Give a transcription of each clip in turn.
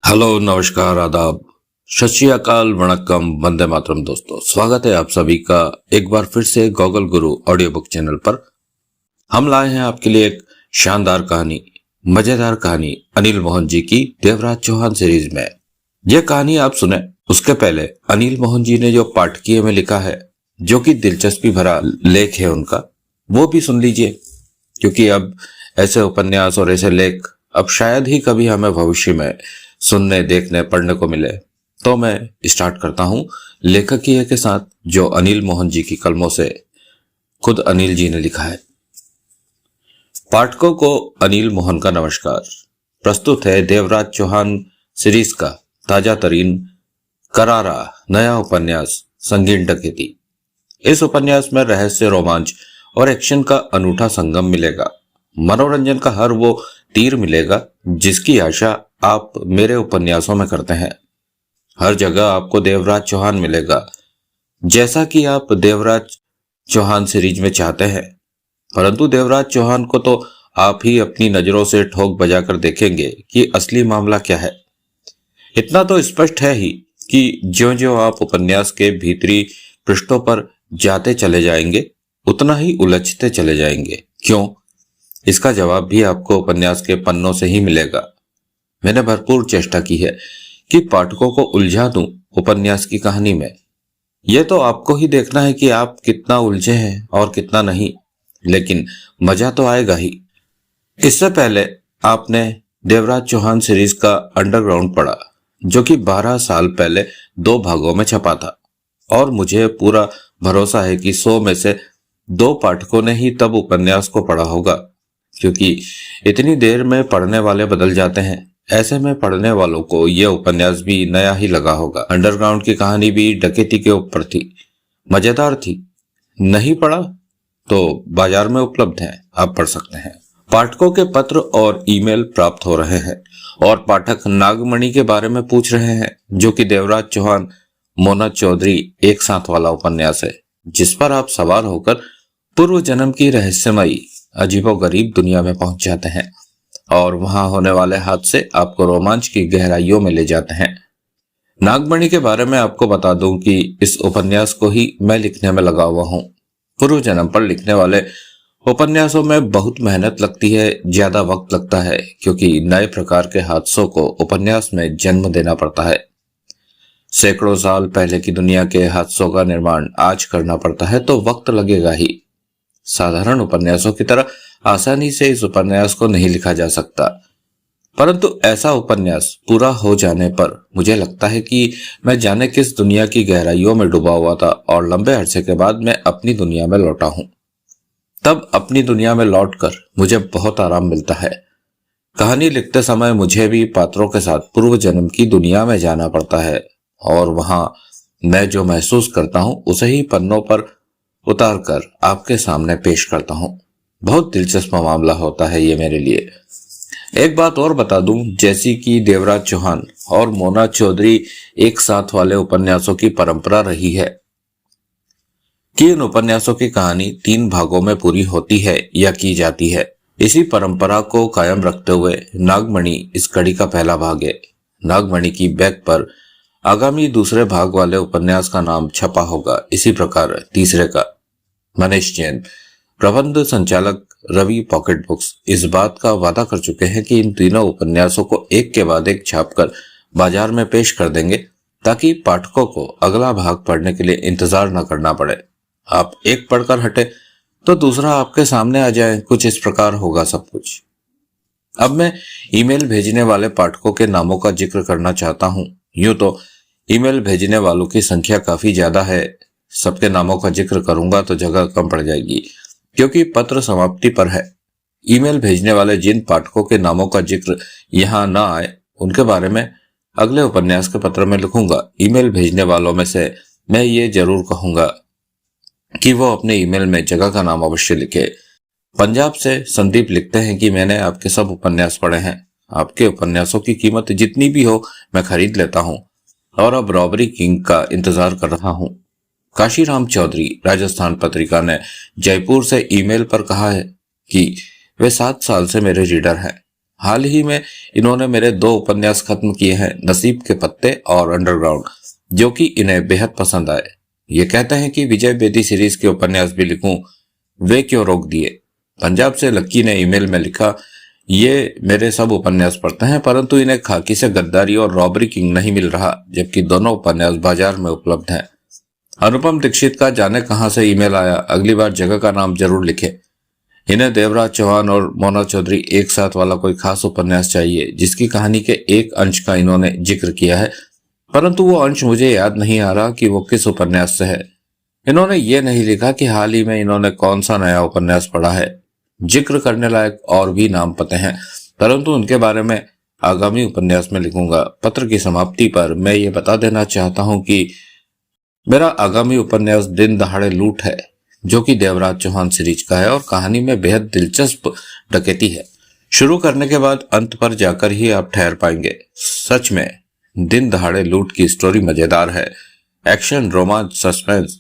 Hello, नमस्कार, आदाब, सत श्री अकाल, वणक्कम, वंदे मातरम। दोस्तों, स्वागत है आप सभी का एक बार फिर से गॉगल गुरु ऑडियो बुक चैनल पर। हम लाए हैं आपके लिए एक शानदार कहानी, मजेदार कहानी अनिल मोहन जी की देवराज चौहान सीरीज में। यह कहानी आप सुने उसके पहले अनिल मोहन जी ने जो पाठकीय में लिखा है, जो कि दिलचस्पी भरा लेख है उनका, वो भी सुन लीजिए, क्योंकि अब ऐसे उपन्यास और ऐसे लेख अब शायद ही कभी हमें भविष्य में सुनने, देखने, पढ़ने को मिले। तो मैं स्टार्ट करता हूं लेखकीय के साथ, जो अनिल मोहन जी की कलमों से खुद अनिल जी ने लिखा है। पाठकों को अनिल मोहन का नमस्कार। प्रस्तुत है देवराज चौहान सीरीज का ताजा तरीन करारा नया उपन्यास संगीन डकैती। इस उपन्यास में रहस्य, रोमांच और एक्शन का अनूठा संगम मिलेगा। मनोरंजन का हर वो तीर मिलेगा जिसकी आशा आप मेरे उपन्यासों में करते हैं। हर जगह आपको देवराज चौहान मिलेगा, जैसा कि आप देवराज चौहान सीरीज में चाहते हैं। परंतु देवराज चौहान को तो आप ही अपनी नजरों से ठोक बजाकर देखेंगे कि असली मामला क्या है। इतना तो स्पष्ट है ही कि ज्यों-ज्यों आप उपन्यास के भीतरी पृष्ठों पर जाते चले जाएंगे, उतना ही उलझते चले जाएंगे। क्यों? इसका जवाब भी आपको उपन्यास के पन्नों से ही मिलेगा। मैंने भरपूर चेष्टा की है कि पाठकों को उलझा दूं उपन्यास की कहानी में। यह तो आपको ही देखना है कि आप कितना उलझे हैं और कितना नहीं, लेकिन मजा तो आएगा ही। इससे पहले आपने देवराज चौहान सीरीज का अंडरग्राउंड पढ़ा, जो कि 12 साल पहले 2 भागों में छपा था, और मुझे पूरा भरोसा है कि 100 में से 2 पाठकों ने ही तब उपन्यास को पढ़ा होगा, क्योंकि इतनी देर में पढ़ने वाले बदल जाते हैं। ऐसे में पढ़ने वालों को यह उपन्यास भी नया ही लगा होगा। अंडरग्राउंड की कहानी भी डकैती के ऊपर थी, मजेदार थी। नहीं पढ़ा तो बाजार में उपलब्ध है, आप पढ़ सकते हैं। पाठकों के पत्र और ईमेल प्राप्त हो रहे हैं, और पाठक नागमणि के बारे में पूछ रहे हैं, जो कि देवराज चौहान, मोना चौधरी एक साथ वाला उपन्यास है, जिस पर आप सवार होकर पूर्व जन्म की रहस्यमयी अजीबोगरीब दुनिया में पहुंच जाते हैं, और वहां होने वाले हादसे आपको रोमांच की गहराइयों में ले जाते हैं। नागमणि के बारे में आपको बता दूं कि इस उपन्यास को ही मैं लिखने में लगा हुआ हूं। पूर्व जन्म पर लिखने वाले उपन्यासों में बहुत मेहनत लगती है, ज्यादा वक्त लगता है, क्योंकि नए प्रकार के हादसों को उपन्यास में जन्म देना पड़ता है। सैकड़ों साल पहले की दुनिया के हादसों का निर्माण आज करना पड़ता है, तो वक्त लगेगा ही। साधारण उपन्यासों की तरह आसानी से इस उपन्यास को नहीं लिखा जा सकता, परंतु ऐसा उपन्यास पूरा हो जाने पर मुझे लगता है कि मैं जाने किस दुनिया की गहराइयों में डूबा हुआ था, और लंबे अरसे के बाद मैं अपनी दुनिया में लौटा हूं। तब अपनी दुनिया में लौटकर मुझे बहुत आराम मिलता है। कहानी लिखते समय मुझे भी पात्रों के साथ पूर्व जन्म की दुनिया में जाना पड़ता है, और वहां मैं जो महसूस करता हूं उसे ही पन्नों पर उतार कर आपके सामने पेश करता हूं। बहुत दिलचस्प मामला होता है ये मेरे लिए। एक बात और बता दूं, जैसी कि देवराज चौहान और मोना चौधरी एक साथ वाले उपन्यासों की परंपरा रही है कि इन उपन्यासों की कहानी 3 भागों में पूरी होती है या की जाती है। इसी परंपरा को कायम रखते हुए नागमणि इस कड़ी का पहला भाग है। नागमणि की बैक पर आगामी दूसरे भाग वाले उपन्यास का नाम छपा होगा। इसी प्रकार तीसरे का मनीष जैन, प्रबंध संचालक रवि पॉकेट बुक्स, इस बात का वादा कर चुके हैं कि इन तीनों उपन्यासों को एक के बाद एक छापकर बाजार में पेश कर देंगे, ताकि पाठकों को अगला भाग पढ़ने के लिए इंतजार न करना पड़े। आप एक पढ़कर हटे तो दूसरा आपके सामने आ जाए, कुछ इस प्रकार होगा सब कुछ। अब मैं ईमेल भेजने वाले पाठकों के नामों का जिक्र करना चाहता हूं। यूं तो ईमेल भेजने वालों की संख्या काफी ज्यादा है, सबके नामों का जिक्र करूंगा तो जगह कम पड़ जाएगी, क्योंकि पत्र समाप्ति पर है। ईमेल भेजने वाले जिन पाठकों के नामों का जिक्र यहाँ ना आए, उनके बारे में अगले उपन्यास के पत्र में लिखूंगा। ईमेल भेजने वालों में से मैं ये जरूर कहूंगा कि वो अपने ईमेल में जगह का नाम अवश्य लिखे। पंजाब से संदीप लिखते हैं कि मैंने आपके सब उपन्यास पढ़े हैं। आपके उपन्यासों की कीमत जितनी भी हो मैं खरीद लेता हूँ, और अब रॉबरी किंग का इंतजार कर रहा हूँ। काशीराम चौधरी, राजस्थान पत्रिका ने जयपुर से ईमेल पर कहा है कि वे 7 साल से मेरे रीडर हैं। हाल ही में इन्होंने मेरे 2 उपन्यास खत्म किए हैं, नसीब के पत्ते और अंडरग्राउंड, जो कि इन्हें बेहद पसंद आए। ये कहते हैं कि विजय बेदी सीरीज के उपन्यास भी लिखूं, वे क्यों रोक दिए। पंजाब से लक्की ने ईमेल में लिखा, ये मेरे सब उपन्यास पढ़ते हैं परंतु इन्हें खाकी से गद्दारी और रॉबरी किंग नहीं मिल रहा, जबकि दोनों उपन्यास बाजार में उपलब्ध हैं। अनुपम दीक्षित का जाने कहां से ईमेल आया, अगली बार जगह का नाम जरूर लिखें। इन्हें देवराज चौहान और मोना चौधरी एक साथ वाला कोई खास उपन्यास चाहिए, जिसकी कहानी के एक अंश का इन्होंने जिक्र किया है, परंतु वो अंश मुझे याद नहीं आ रहा कि वो किस उपन्यास से है। इन्होंने ये नहीं लिखा कि हाल ही में इन्होंने कौन सा नया उपन्यास पढ़ा है। जिक्र करने लायक और भी नाम पते हैं, परंतु उनके बारे में आगामी उपन्यास में लिखूंगा। पत्र की समाप्ति पर मैं ये बता देना चाहता हूं कि मेरा आगामी उपन्यास दिन दहाड़े लूट है, जो कि देवराज चौहान सीरीज का है और कहानी में बेहद दिलचस्प डकैती है। शुरू करने के बाद अंत पर जाकर ही आप ठहर पाएंगे। सच में दिन दहाड़े लूट की स्टोरी मजेदार है। एक्शन, रोमांच, सस्पेंस,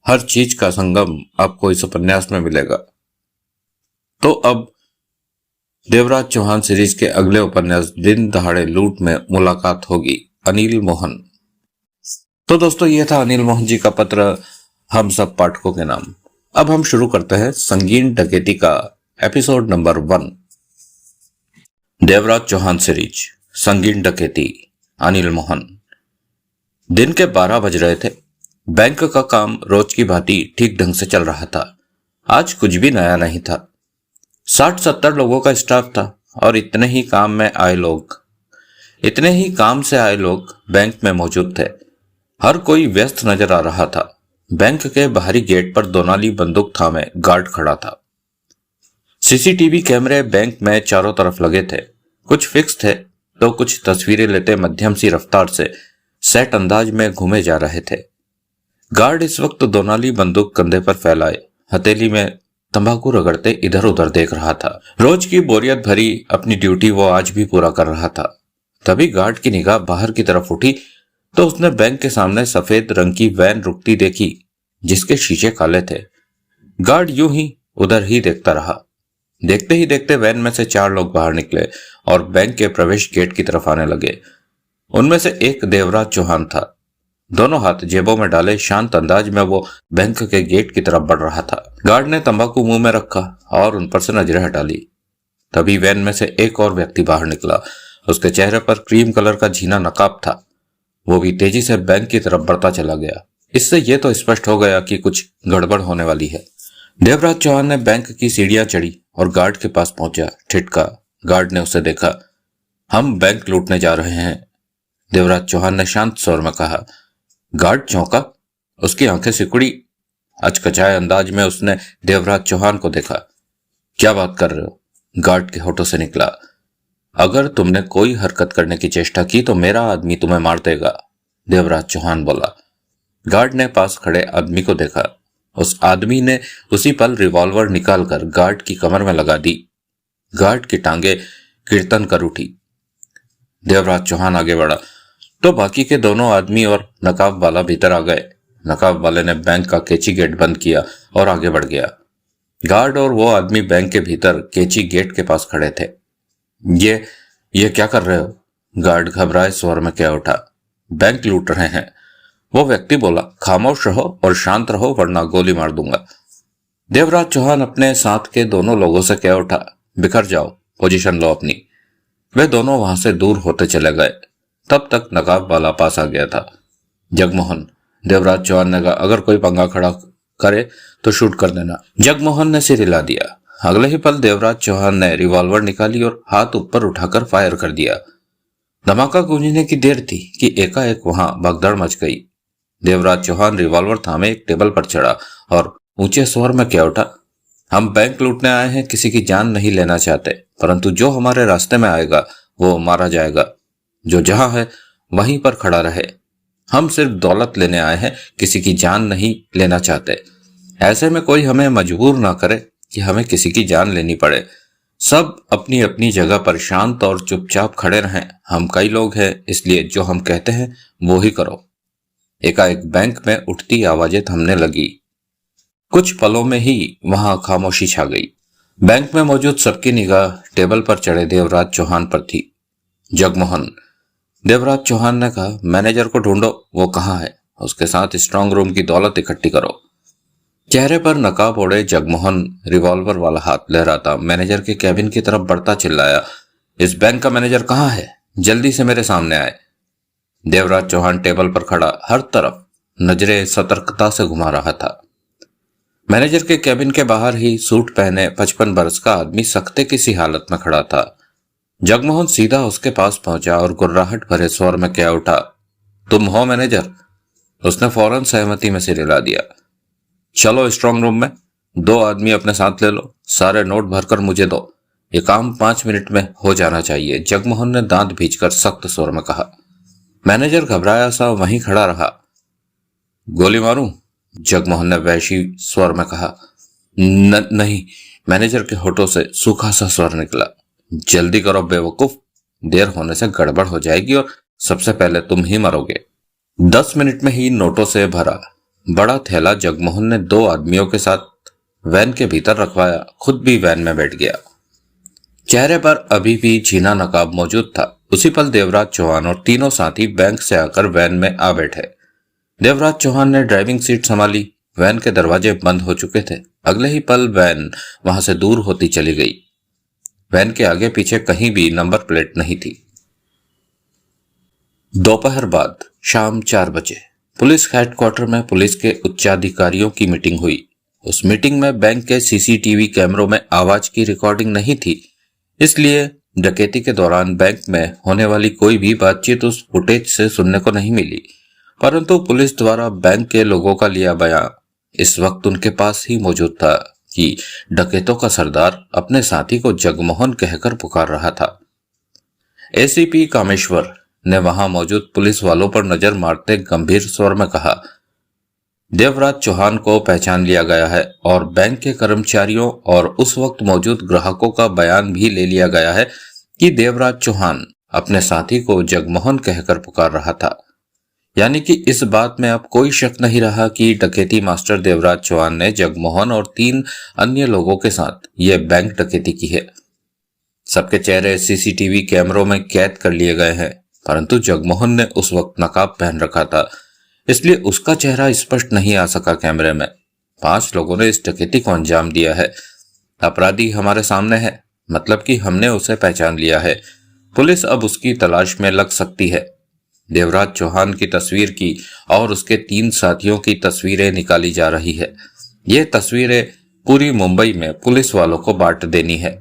हर चीज का संगम आपको इस उपन्यास में मिलेगा। तो अब देवराज चौहान सीरीज के अगले उपन्यास दिन दहाड़े लूट में मुलाकात होगी। अनिल मोहन। तो दोस्तों, यह था अनिल मोहन जी का पत्र हम सब पाठकों के नाम। अब हम शुरू करते हैं संगीन डकैती का episode number 1। Devraj Chauhan series, Sangeen Dakaiti, Anil Mohan. दिन के 12 बज रहे थे। बैंक का काम रोज की भांति ठीक ढंग से चल रहा था। आज कुछ भी नया नहीं था। 60-70 लोगों का स्टाफ था और इतने ही काम से आए लोग बैंक में मौजूद थे। हर कोई व्यस्त नजर आ रहा था। बैंक के बाहरी गेट पर दोनाली बंदूक थामे गार्ड खड़ा था। सीसीटीवी कैमरे बैंक में चारों तरफ लगे थे। कुछ फिक्स थे तो कुछ तस्वीरें लेते मध्यम सी रफ्तार से सेट अंदाज में घूमे जा रहे थे। गार्ड इस वक्त दोनाली बंदूक कंधे पर फैलाए हथेली में तंबाकू रगड़ते इधर उधर देख रहा था। रोज की बोरियत भरी अपनी ड्यूटी वो आज भी पूरा कर रहा था। तभी गार्ड की निगाह बाहर की तरफ उठी तो उसने बैंक के सामने सफेद रंग की वैन रुकती देखी, जिसके शीशे काले थे। गार्ड यूं ही उधर ही देखता रहा। देखते ही देखते वैन में से 4 लोग बाहर निकले और बैंक के प्रवेश गेट की तरफ आने लगे। उनमें से एक देवराज चौहान था। दोनों हाथ जेबों में डाले शांत अंदाज में वो बैंक के गेट की तरफ बढ़ रहा था। गार्ड ने तंबाकू मुंह में रखा और उन पर से नजरें हटा ली। तभी वैन में से एक और व्यक्ति बाहर निकला। उसके चेहरे पर क्रीम कलर का झीना नकाब था। वो भी तेजी से बैंक की तरफ बढ़ता चला गया। इससे यह तो स्पष्ट हो गया कि कुछ गड़बड़ होने वाली है। देवराज चौहान ने बैंक की सीढ़ियां चढ़ी और गार्ड के पास पहुंचा। ठिठका। गार्ड ने उसे देखा। हम बैंक लूटने जा रहे हैं, देवराज चौहान ने शांत स्वर में कहा। गार्ड चौंका। उसकी आंखें सिकुड़ी। अचकचाए अंदाज में उसने देवराज चौहान को देखा। क्या बात कर रहे हो? गार्ड के होठों से निकला। अगर तुमने कोई हरकत करने की चेष्टा की तो मेरा आदमी तुम्हें मार देगा, देवराज चौहान बोला। गार्ड ने पास खड़े आदमी को देखा। उस आदमी ने उसी पल रिवॉल्वर निकालकर गार्ड की कमर में लगा दी। गार्ड की टांगे कीर्तन कर उठी। देवराज चौहान आगे बढ़ा तो बाकी के दोनों आदमी और नकाब वाला भीतर आ गए। नकाब वाले ने बैंक का कैची गेट बंद किया और आगे बढ़ गया। गार्ड और वो आदमी बैंक के भीतर कैची गेट के पास खड़े थे। ये क्या कर रहे हो? गार्ड घबराए स्वर में कह उठा। बैंक लूट रहे हैं, वो व्यक्ति बोला। खामोश रहो और शांत रहो वरना गोली मार दूंगा। देवराज चौहान अपने साथ के दोनों लोगों से कह उठा। बिखर जाओ, पोजीशन लो अपनी। वे दोनों वहां से दूर होते चले गए। तब तक नकाब वाला पास आ गया था। जगमोहन, देवराज चौहान ने कहा, अगर कोई पंगा खड़ा करे तो शूट कर देना। जगमोहन ने सिर हिला दिया। अगले ही पल देवराज चौहान ने रिवॉल्वर निकाली और हाथ ऊपर उठाकर फायर कर दिया। धमाका गूंजने की देर थी कि एकाएक वहां भगदड़ मच गई। देवराज चौहान रिवॉल्वर थामे एक टेबल पर चढ़ा और ऊंचे स्वर में कह उठा। हम बैंक लूटने आए हैं, किसी की जान नहीं लेना चाहते, परंतु जो हमारे रास्ते में आएगा वो मारा जाएगा। जो जहां है वहीं पर खड़ा रहे। हम सिर्फ दौलत लेने आए हैं, किसी की जान नहीं लेना चाहते। ऐसे में कोई हमें मजबूर ना करे कि हमें किसी की जान लेनी पड़े। सब अपनी अपनी जगह पर शांत और चुपचाप खड़े रहें। हम कई लोग हैं, इसलिए जो हम कहते हैं वो ही करो। एकाएक बैंक में उठती आवाजें थमने लगी। कुछ पलों में ही वहां खामोशी छा गई। बैंक में मौजूद सबकी निगाह टेबल पर चढ़े देवराज चौहान पर थी। जगमोहन, देवराज चौहान ने कहा, मैनेजर को ढूंढो, वो कहाँ है? उसके साथ स्ट्रांग रूम की दौलत इकट्ठी करो। चेहरे पर नकाब ओढ़े जगमोहन रिवॉल्वर वाला हाथ लहराता मैनेजर के कैबिन की तरफ बढ़ता चिल्लाया, इस बैंक का मैनेजर कहाँ है? जल्दी से मेरे सामने आए। देवराज चौहान टेबल पर खड़ा हर तरफ नजरें सतर्कता से घुमा रहा था। मैनेजर के कैबिन के बाहर ही सूट पहने 55 बरस का आदमी सख्ते की सी हालत में खड़ा था। जगमोहन सीधा उसके पास पहुंचा और गुर्राहट भरे स्वर में कह उठा, तुम हो मैनेजर? उसने फौरन सहमति में सिर हिला दिया। चलो स्ट्रांग रूम में, 2 आदमी अपने साथ ले लो, सारे नोट भरकर मुझे दो, ये काम 5 मिनट में हो जाना चाहिए, जगमोहन ने दांत भींचकर सख्त स्वर में कहा। मैनेजर घबराया सा वहीं खड़ा रहा। गोली मारूं? जगमोहन ने वैशी स्वर में कहा। नहीं, मैनेजर के होठों से सूखा सा स्वर निकला। जल्दी करो बेवकूफ, देर होने से गड़बड़ हो जाएगी और सबसे पहले तुम ही मरोगे। 10 मिनट में ही नोटों से भरा बड़ा थैला जगमोहन ने 2 आदमियों के साथ वैन के भीतर रखवाया, खुद भी वैन में बैठ गया। चेहरे पर अभी भी झीना नकाब मौजूद था। उसी पल देवराज चौहान और तीनों साथी बैंक से आकर वैन में आ बैठे। देवराज चौहान ने ड्राइविंग सीट संभाली। वैन के दरवाजे बंद हो चुके थे। अगले ही पल वैन वहां से दूर होती चली गई। वैन के आगे पीछे कहीं भी नंबर प्लेट नहीं थी। दोपहर बाद शाम 4 बजे पुलिस हेडक्वार्टर में पुलिस के उच्चाधिकारियों की मीटिंग हुई। उस मीटिंग में बैंक के सीसीटीवी कैमरों में आवाज की रिकॉर्डिंग नहीं थी, इसलिए डकैती के दौरान बैंक में होने वाली कोई भी बातचीत उस फुटेज से सुनने को नहीं मिली। परंतु पुलिस द्वारा बैंक के लोगों का लिया बयान इस वक्त उनके पास ही मौजूद था कि डकैतों का सरदार अपने साथी को जगमोहन कहकर पुकार रहा था। एसीपी कामेश्वर ने वहां मौजूद पुलिस वालों पर नजर मारते गंभीर स्वर में कहा, देवराज चौहान को पहचान लिया गया है और बैंक के कर्मचारियों और उस वक्त मौजूद ग्राहकों का बयान भी ले लिया गया है कि देवराज चौहान अपने साथी को जगमोहन कहकर पुकार रहा था। यानी कि इस बात में अब कोई शक नहीं रहा कि डकैती मास्टर देवराज चौहान ने जगमोहन और 3 अन्य लोगों के साथ यह बैंक डकैती की है। सबके चेहरे सीसीटीवी कैमरों में कैद कर लिए गए हैं, परंतु जगमोहन ने उस वक्त नकाब पहन रखा था, इसलिए उसका चेहरा स्पष्ट नहीं आ सका कैमरे में। 5 लोगों ने इस डकैती को अंजाम दिया है। अपराधी हमारे सामने है, मतलब कि हमने उसे पहचान लिया है। पुलिस अब उसकी तलाश में लग सकती है। देवराज चौहान की तस्वीर की और उसके 3 साथियों की तस्वीरें निकाली जा रही है। ये तस्वीरें पूरी मुंबई में पुलिस वालों को बांट देनी है।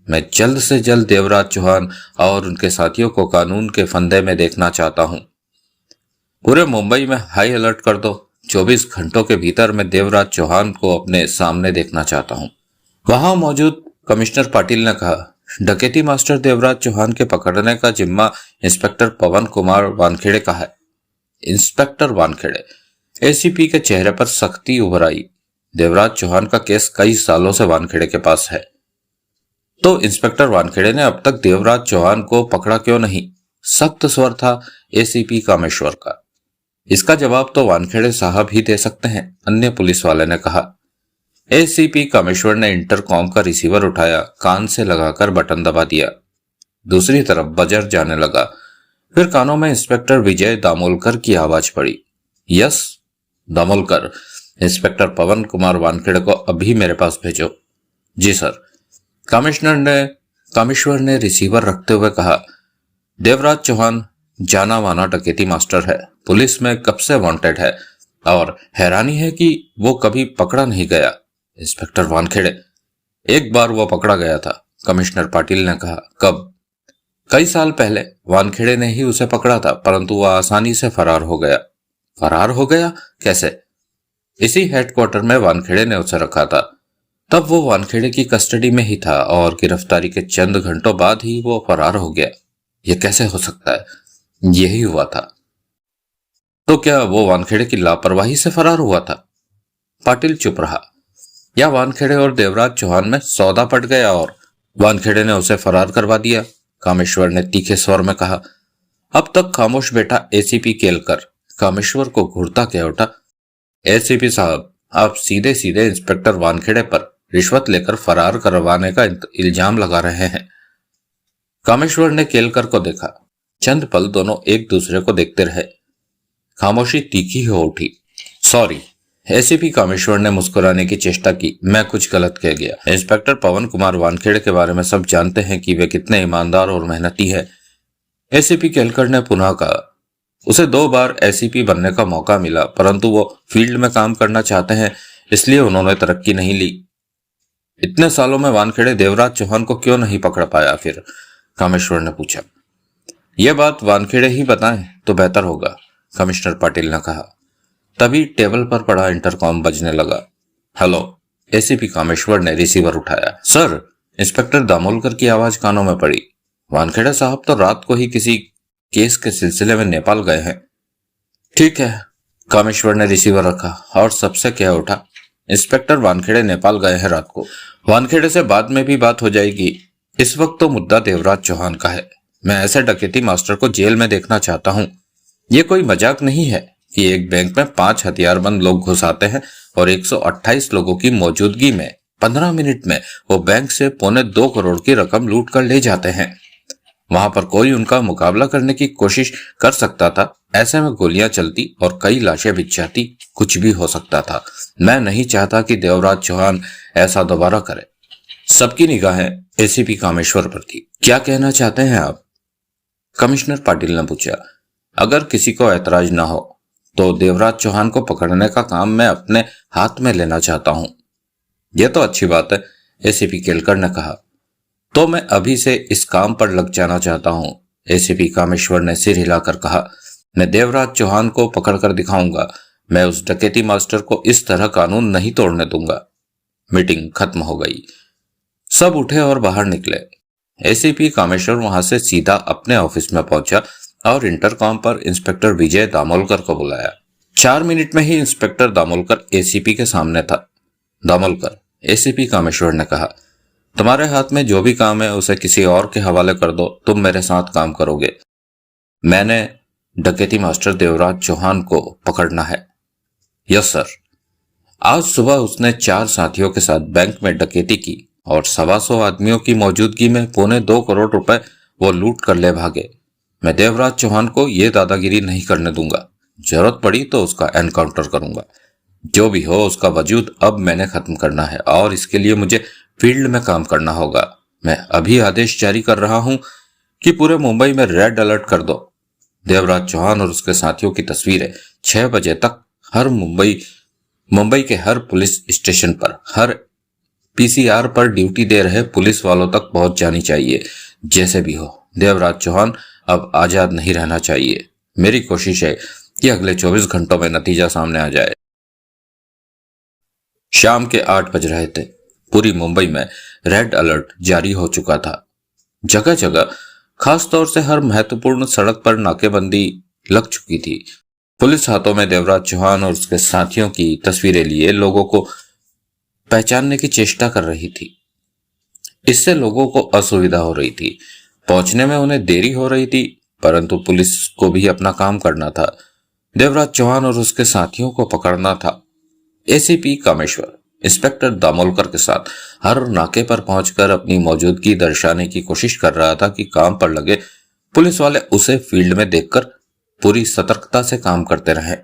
मैं जल्द से जल्द देवराज चौहान और उनके साथियों को कानून के फंदे में देखना चाहता हूं। पूरे मुंबई में हाई अलर्ट कर दो। 24 घंटों के भीतर मैं देवराज चौहान को अपने सामने देखना चाहता हूं। वहां मौजूद कमिश्नर पाटिल ने कहा, डकैती मास्टर देवराज चौहान के पकड़ने का जिम्मा इंस्पेक्टर पवन कुमार वानखेड़े का है। इंस्पेक्टर वानखेड़े, एसीपी के चेहरे पर सख्ती उभर आई। देवराज चौहान का केस कई सालों से वानखेड़े के पास है, तो इंस्पेक्टर वानखेड़े ने अब तक देवराज चौहान को पकड़ा क्यों नहीं? सख्त स्वर था एसीपी कामेश्वर का। इसका जवाब तो वानखेड़े साहब ही दे सकते हैं, अन्य पुलिस वाले ने कहा। एसीपी कामेश्वर ने इंटरकॉम का रिसीवर उठाया, कान से लगाकर बटन दबा दिया। दूसरी तरफ बजर जाने लगा। फिर कानों में इंस्पेक्टर विजय दामोलकर की आवाज पड़ी। यस दामोलकर, इंस्पेक्टर पवन कुमार वानखेड़े को अभी मेरे पास भेजो। जी सर। कामेश्वर ने रिसीवर रखते हुए कहा, देवराज चौहान जाना माना डकैती मास्टर है, पुलिस में कब से वांटेड है और हैरानी है कि वो कभी पकड़ा नहीं गया। इंस्पेक्टर वानखेड़े, एक बार वो पकड़ा गया था, कमिश्नर पाटिल ने कहा। कब? कई साल पहले वानखेड़े ने ही उसे पकड़ा था, परंतु वह आसानी से फरार हो गया। फरार हो गया? कैसे? इसी हेडक्वार्टर में वानखेड़े ने उसे रखा था। तब वो वानखेड़े की कस्टडी में ही था और गिरफ्तारी के चंद घंटों बाद ही वो फरार हो गया। यह कैसे हो सकता है? यही हुआ था। तो क्या वो वानखेड़े की लापरवाही से फरार हुआ था? पाटिल चुप रहा। या वानखेड़े और देवराज चौहान में सौदा पट गया और वानखेड़े ने उसे फरार करवा दिया? कामेश्वर ने तीखे स्वर में कहा। अब तक खामोश बैठा एसीपी केलकर कामेश्वर को घूरता कह उठा, एसीपी साहब, आप सीधे सीधे इंस्पेक्टर वानखेड़े पर रिश्वत लेकर फरार करवाने का इल्जाम लगा रहे हैं। कामेश्वर ने केलकर को देखा। चंद पल दोनों एक दूसरे को देखते रहे। खामोशी तीखी हो उठी। सॉरी, एसीपी कामेश्वर ने मुस्कुराने की चेष्टा की। मैं कुछ गलत कह गया। इंस्पेक्टर पवन कुमार वानखेड़े के बारे में सब जानते हैं कि वे कितने ईमानदार और मेहनती है। एसीपी केलकर ने पुनः कहा। उसे 2 बार एसीपी बनने का मौका मिला, परंतु वो फील्ड में काम करना चाहते हैं, इसलिए उन्होंने तरक्की नहीं ली। इतने सालों में वानखेड़े देवराज चौहान को क्यों नहीं पकड़ पाया फिर? कामेश्वर ने पूछा। यह बात वानखेड़े ही बताएं तो बेहतर होगा, कमिश्नर पाटिल ने कहा। तभी टेबल पर पड़ा इंटरकॉम बजने लगा। हेलो, एसीपी कामेश्वर ने रिसीवर उठाया। सर, इंस्पेक्टर दामोलकर की आवाज कानों में पड़ी। वानखेड़े साहब तो रात को ही किसी केस के सिलसिले में नेपाल गए हैं। ठीक है, कामेश्वर ने रिसीवर रखा और सबसे कह उठा। इंस्पेक्टर वानखेड़े नेपाल गए हैं रात को। वानखेड़े से बाद में भी बात हो जाएगी। इस वक्त तो मुद्दा देवराज चौहान का है। मैं ऐसे डकैती मास्टर को जेल में देखना चाहता हूँ। ये कोई मजाक नहीं है कि एक बैंक में 5 हथियारबंद लोग घुस आते हैं और 128 लोगों की मौजूदगी में 15 मिनट में वो बैंक से 1.25 करोड़ की रकम लूट कर ले जाते हैं। वहां पर कोई उनका मुकाबला करने की कोशिश कर सकता था। ऐसे में गोलियां चलती और कई लाशें बिछ जाती। कुछ भी हो सकता था। मैं नहीं चाहता कि देवराज चौहान ऐसा दोबारा करे। सबकी निगाहें एसीपी कामेश्वर पर थी। क्या कहना चाहते हैं आप? कमिश्नर पाटिल ने पूछा। अगर किसी को ऐतराज ना हो तो देवराज चौहान को पकड़ने का काम मैं अपने हाथ में लेना चाहता हूं। यह तो अच्छी बात है, एसीपी केलकर ने कहा। तो मैं अभी से इस काम पर लग जाना चाहता हूं, एसीपी कामेश्वर ने सिर हिलाकर कहा। मैं देवराज चौहान को पकड़कर दिखाऊंगा। मैं उस डकैती मास्टर को इस तरह कानून नहीं तोड़ने दूंगा। मीटिंग खत्म हो गई। सब उठे और बाहर निकले। एसीपी कामेश्वर वहां से सीधा अपने ऑफिस में पहुंचा और इंटरकॉम पर इंस्पेक्टर विजय दामोलकर को बुलाया। 4 मिनट में ही इंस्पेक्टर दामोलकर एसीपी के सामने था। दामोलकर, एसीपी कामेश्वर ने कहा, तुम्हारे हाथ में जो भी काम है उसे किसी और के हवाले कर दो। तुम मेरे साथ काम करोगे। मैंने डकैती मास्टर देवराज चौहान को पकड़ना है। Yes sir. आज सुबह उसने 4 साथियों के साथ बैंक में डकैती की और 125 आदमियों की मौजूदगी में 1.25 करोड़ रुपए वो लूट कर ले भागे। मैं देवराज चौहान को ये दादागिरी नहीं करने दूंगा। जरूरत पड़ी तो उसका एनकाउंटर करूंगा। जो भी हो, उसका वजूद अब मैंने खत्म करना है और इसके लिए मुझे फील्ड में काम करना होगा। मैं अभी आदेश जारी कर रहा हूं कि पूरे मुंबई में रेड अलर्ट कर दो। देवराज चौहान और उसके साथियों की तस्वीरें 6 बजे तक हर मुंबई के हर पुलिस स्टेशन पर, हर पीसीआर पर ड्यूटी दे रहे पुलिस वालों तक पहुंच जानी चाहिए। जैसे भी हो, देवराज चौहान अब आजाद नहीं रहना चाहिए। मेरी कोशिश है कि अगले 24 घंटों में नतीजा सामने आ जाए। शाम के 8 बज रहे थे। पूरी मुंबई में रेड अलर्ट जारी हो चुका था। जगह जगह, खास तौर से हर महत्वपूर्ण सड़क पर नाकेबंदी लग चुकी थी। पुलिस हाथों में देवराज चौहान और उसके साथियों की तस्वीरें लिए लोगों को पहचानने की चेष्टा कर रही थी। इससे लोगों को असुविधा हो रही थी। पहुंचने में उन्हें देरी हो रही थी, परंतु पुलिस को भी अपना काम करना था। देवराज चौहान और उसके साथियों को पकड़ना था। एसीपी कामेश्वर इंस्पेक्टर दामोलकर के साथ हर नाके पर पहुंचकर अपनी मौजूदगी दर्शाने की कोशिश कर रहा था कि काम पर लगे पुलिस वाले उसे फील्ड में देखकर पूरी सतर्कता से काम करते रहे।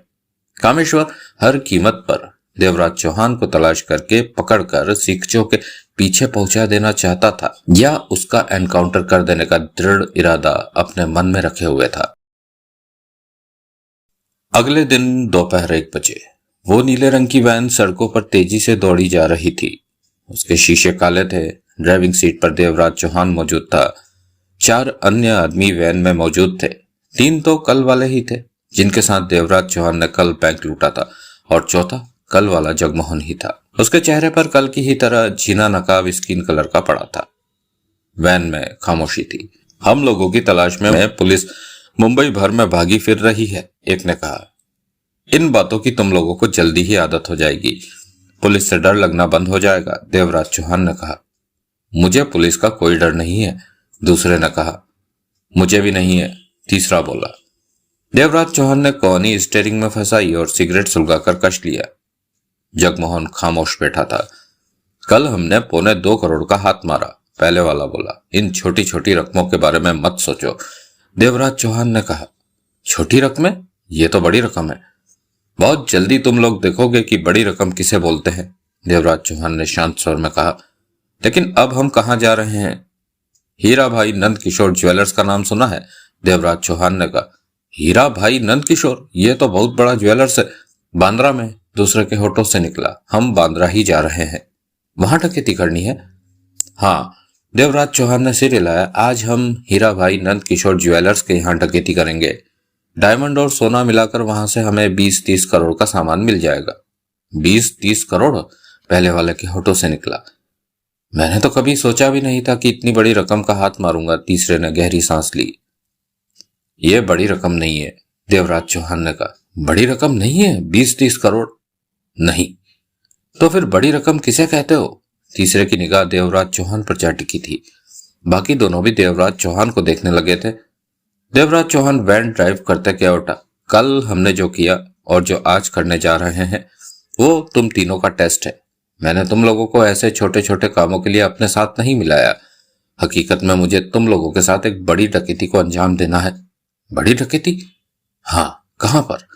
कामेश्वर हर कीमत पर देवराज चौहान को तलाश करके पकड़कर सीखचों के पीछे पहुंचा देना चाहता था या उसका एनकाउंटर कर देने का दृढ़ इरादा अपने मन में रखे हुए था। अगले दिन दोपहर 1 बजे वो नीले रंग की वैन सड़कों पर तेजी से दौड़ी जा रही थी। उसके शीशे काले थे। ड्राइविंग सीट पर देवराज चौहान मौजूद था। 4 अन्य आदमी वैन में मौजूद थे। 3 तो कल वाले ही थे जिनके साथ देवराज चौहान ने कल बैंक लूटा था, और चौथा कल वाला जगमोहन ही था। उसके चेहरे पर कल की ही तरह झीना नकाब स्किन कलर का पड़ा था। वैन में खामोशी थी। हम लोगों की तलाश में पुलिस मुंबई भर में भागी फिर रही है, एक ने कहा। इन बातों की तुम लोगों को जल्दी ही आदत हो जाएगी। पुलिस से डर लगना बंद हो जाएगा, देवराज चौहान ने कहा। मुझे पुलिस का कोई डर नहीं है, दूसरे ने कहा। मुझे भी नहीं है, तीसरा बोला। देवराज चौहान ने कोहनी स्टीयरिंग में फंसाई और सिगरेट सुलगाकर कश लिया। जगमोहन खामोश बैठा था। कल हमने 1.25 करोड़ का हाथ मारा, पहले वाला बोला। इन छोटी छोटी रकमों के बारे में मत सोचो, देवराज चौहान ने कहा। छोटी रकमें? ये तो बड़ी रकम है। बहुत जल्दी तुम लोग देखोगे कि बड़ी रकम किसे बोलते हैं, देवराज चौहान ने शांत स्वर में कहा। लेकिन अब हम कहाँ जा रहे हैं? हीरा भाई नंद किशोर ज्वेलर्स का नाम सुना है, देवराज चौहान ने कहा। हीरा भाई नंद किशोर, ये तो बहुत बड़ा ज्वेलर्स है। बांद्रा में, दूसरे के होठों से निकला। हम बांद्रा ही जा रहे हैं। वहां डकैती करनी है? हाँ, देवराज चौहान ने सिर हिलाया। आज हम हीरा भाई नंद किशोर ज्वेलर्स के यहाँ डकैती करेंगे। डायमंड और सोना मिलाकर वहां से हमें 20-30 करोड़ का सामान मिल जाएगा। 20-30 करोड़? पहले वाले के होठों से निकला। मैंने तो कभी सोचा भी नहीं था कि इतनी बड़ी रकम का हाथ मारूंगा, तीसरे ने गहरी सांस ली। यह बड़ी रकम नहीं है, देवराज चौहान ने कहा। बड़ी रकम नहीं है 20-30 करोड़? नहीं। तो फिर बड़ी रकम किसे कहते हो? तीसरे की निगाह देवराज चौहान पर जा टिकी थी। बाकी दोनों भी देवराज चौहान को देखने लगे थे। देवराज चौहान वैन ड्राइव करते क्या उठा। कल हमने जो किया और जो आज करने जा रहे हैं वो तुम तीनों का टेस्ट है। मैंने तुम लोगों को ऐसे छोटे छोटे कामों के लिए अपने साथ नहीं मिलाया। हकीकत में मुझे तुम लोगों के साथ एक बड़ी डकैती को अंजाम देना है। बड़ी डकैती? हाँ, कहां पर?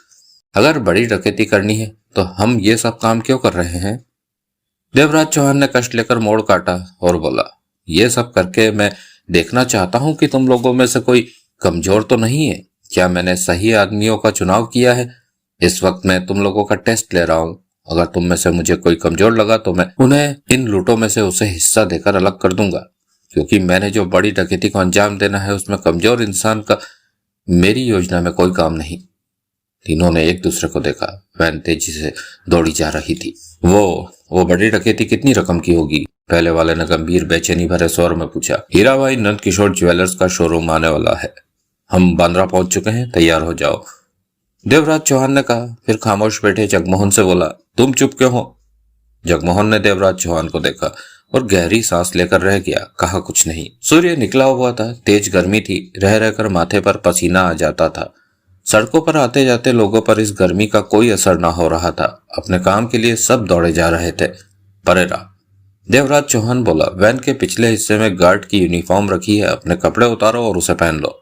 अगर बड़ी डकैती करनी है तो हम ये सब काम क्यों कर रहे हैं? देवराज चौहान ने कष्ट लेकर मोड़ काटा और बोला, ये सब करके मैं देखना चाहता हूं कि तुम लोगों में से कोई कमजोर तो नहीं है। क्या मैंने सही आदमियों का चुनाव किया है? इस वक्त मैं तुम लोगों का टेस्ट ले रहा हूं। अगर तुम में से मुझे कोई कमजोर लगा तो मैं उन्हें इन लूटों में से उसे हिस्सा देकर अलग कर दूंगा, क्योंकि मैंने जो बड़ी डकैती को अंजाम देना है उसमें कमजोर इंसान का मेरी योजना में कोई काम नहीं। तीनों ने एक दूसरे को देखा। वैन तेजी से दौड़ी जा रही थी। वो बड़ी डकैती कितनी रकम की होगी? पहले वाले ने गंभीर बेचैनी भरे स्वर में पूछा। हीरा भाई नंद किशोर ज्वेलर्स का शोरूम आने वाला है। हम बांद्रा पहुंच चुके हैं, तैयार हो जाओ, देवराज चौहान ने कहा। फिर खामोश बैठे जगमोहन से बोला, तुम चुप क्यों हो? जगमोहन ने देवराज चौहान को देखा और गहरी सांस लेकर रह गया, कहा कुछ नहीं। सूर्य निकला हुआ था, तेज गर्मी थी, रह रहकर माथे पर पसीना आ जाता था। सड़कों पर आते जाते लोगों पर इस गर्मी का कोई असर न हो रहा था। अपने काम के लिए सब दौड़े जा रहे थे। परेरा, देवराज चौहान बोला। वैन के पिछले हिस्से में गार्ड की यूनिफॉर्म रखी है, अपने कपड़े उतारो और उसे पहन लो।